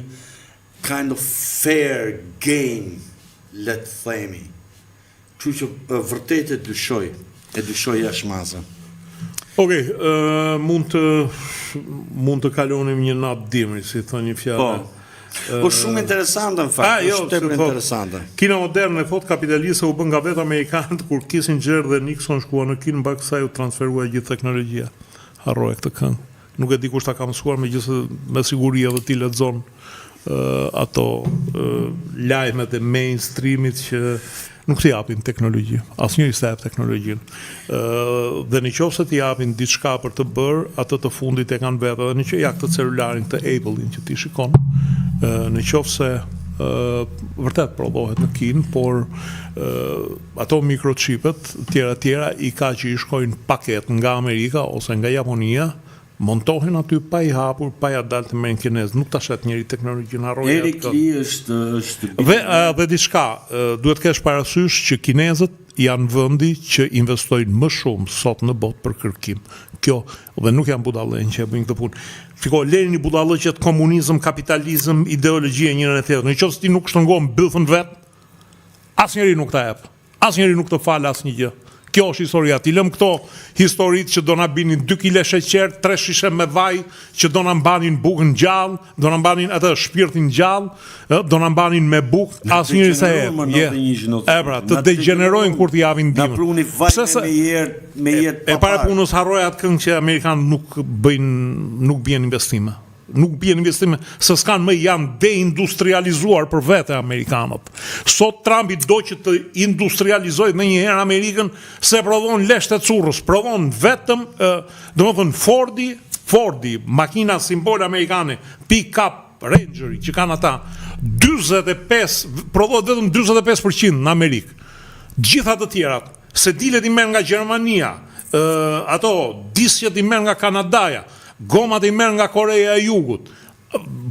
kind of fair game, le të themi. Kështu që vërtet e dyshoj jashmazën. Okej, mund të kalonim një natë dimri, si thënë një fjalë. Po shumë interesante në fakt, është tepër interesante. Kina moderne thot kapitaliste u bën nga vetë amerikanët kur Kissinger dhe Nixon shkuan në Kinë, mbas kësaj u transferua gjithë teknologjia. Harroja këtë këngë. Nuk e di kush ta ka mësuar, megjithëse me siguri edhe ti lexon ato lajmet e mainstreamit që nuk t'i japin teknologji, asnjëri s'ta jap teknologjinë. Dhe në qoftë se t'i japin diçka për të bërë, atë të fundit e kanë vetë, edhe në që ja këtë celularin, këtë Apple-in që ti shikon, në qoftë se vërtet prodhohet në Kinë, por ato mikrochipet tjera i ka që i shkojnë paket nga Amerika ose nga Japonia, montohen aty pa i hapur, pa ja dalë të merren kinez, nuk ta shet njëri teknologjinë harrojë. Eric Lee është dhe diçka, duhet kesh parasysh që kinezët janë vendi që investojnë më shumë sot në botë për kërkim. Kjo, dhe nuk janë budallënj që e bëjnë këtë punë. Fiko, lerini budallëqet, komunizëm, kapitalizëm, ideologji e njërën e tjetër. Në qoftë se ti nuk shtrëngon bythën vet, asnjëri nuk ta jep. Asnjëri nuk të fal asnjë gjë. Kjo është historia. Ti lëm këto historitë që do na binin 2 kile sheqer, 3 shishe me vaj, që do na mbanin bukën gjallë, do na mbanin atë shpirtin gjallë, do na mbanin me bukë, asnjëri sa pra, të degenerojnë kur t'i japin ndihmën. Na pruni vajte me jetë e para punës harroja atë këngë që amerikanët nuk bien investime. Nuk bien investime, se s'kan më, janë deindustrializuar për vete amerikanët. Sot Trumpi do që të industrializojë në një herë Amerikën, se prodhon lesht e currës, prodhon vetëm, domethënë Fordi, makina simbol amerikane, pick-up Rangeri që kanë ata, prodhohet vetëm 45% në Amerikë. Gjitha të tjerat, se dilet i merr nga Gjermania, ato disjet i merr nga Kanadaja, gomat i merr nga Koreja e Jugut,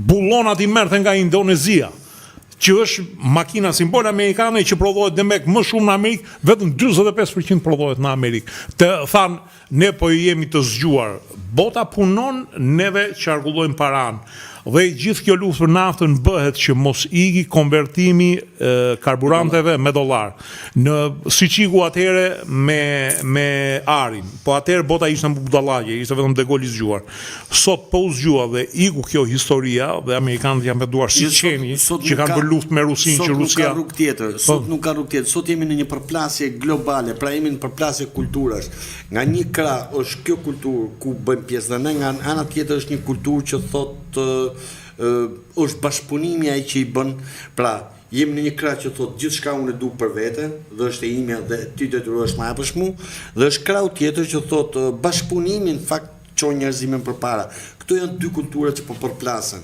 bullonat i merr nga Indonezia, që është makina simbol amerikane që prodhohet demek më shumë në Amerikë, vetëm 45% prodhohet në Amerikë. Të thanë, ne po jemi të zgjuar. Bota punon, neve qarkullojmë paran. Dhe gjithë kjo luftë për naftën bëhet që mos iki konvertimi karburanteve me dollar. Si qiku atëhere me arin, po atëhere bota ishte në budallaqe, ishte vetëm degol i zgjuar. Sot po u zgjua dhe iku kjo historia dhe amerikanët janë vetuar si qeni që kanë bërë luftë me Rusinë, që Rusia sot nuk ka rrugë tjetër. Sot jemi në një përplasje globale, pra jemi në përplasje kulturash. Nga një krah është kjo kulturë ku bëjmë pjesë dhe ne, nga ana tjetër është një kulturë që thotë është bashkëpunimi ai që i bën, pra jemi në një krah që thotë gjithçka unë e du për vete, dhe është e imja dhe ti detyrohesh ma japësh mua, dhe është krahu tjetër që thotë bashkëpunimi në fakt çon njerëzimin përpara. Këto janë dy kultura që po përplasen.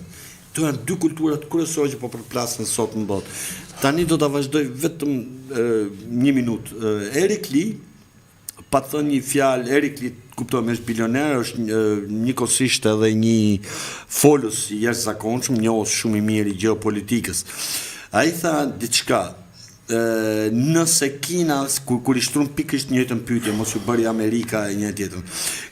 Këto janë dy kulturat kryesore që po përplasen sot në botë. Tani do ta vazhdoj vetëm 1 minutë. Eric Lee pa thënë një fjalë, Eric Lee kuptojmë është bilioner, është njëkohësisht edhe një folës i jashtëzakonshëm, njohës shumë i mirë i gjeopolitikës. Ai tha diçka, nëse Kina, kur i shtrum pikërisht një njëjtën pyetje, mos u bëri Amerika e një tjetër.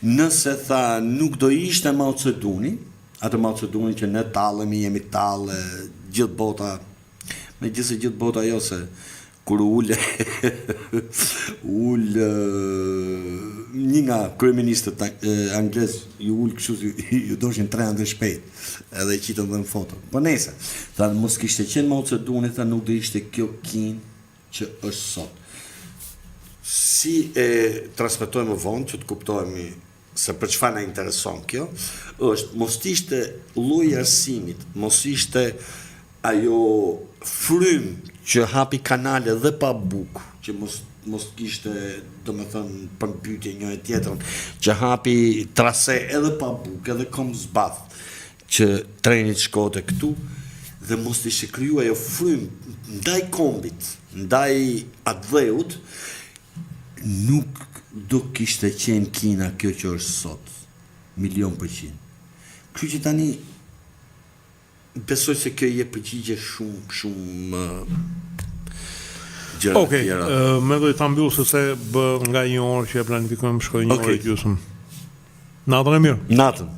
Nëse tha nuk do ishte Mao Zedongi, atë Mao Zedongi që ne tallemi, jemi tallë, gjithë bota, megjithëse gjithë bota jo se kur ul një nga kryeministët anglez ju ul kështu ju doshin 3 ande shpejt edhe qitën dhe në foto. Po nese, thanë mos kishte qenë Mao Zedongi, thanë nuk do ishte kjo Kinë që është sot. Si e transmetojmë vonë që të kuptojmë se për çfarë na intereson kjo, është mos ishte lloji arsimit, mos ishte ajo frym që hapi kanale dhe pa bukë, që mos kishte, domethënë, përmbytje njëri tjetrën, që hapi trase edhe pa bukë, edhe kom zbath, që trenit shkote këtu, dhe mos ishte kriju ajo frym ndaj kombit, ndaj atdheut, nuk do kishte qenë Kina kjo që është sot, 100%. Kështu që tani besoj se kjo je përgjigje shumë gjëra të tjera. Me do ta mbyll se bë nga 1 orë që e planifikojmë shkojë 1 orë gjysmë. Natën e mirë. Natën.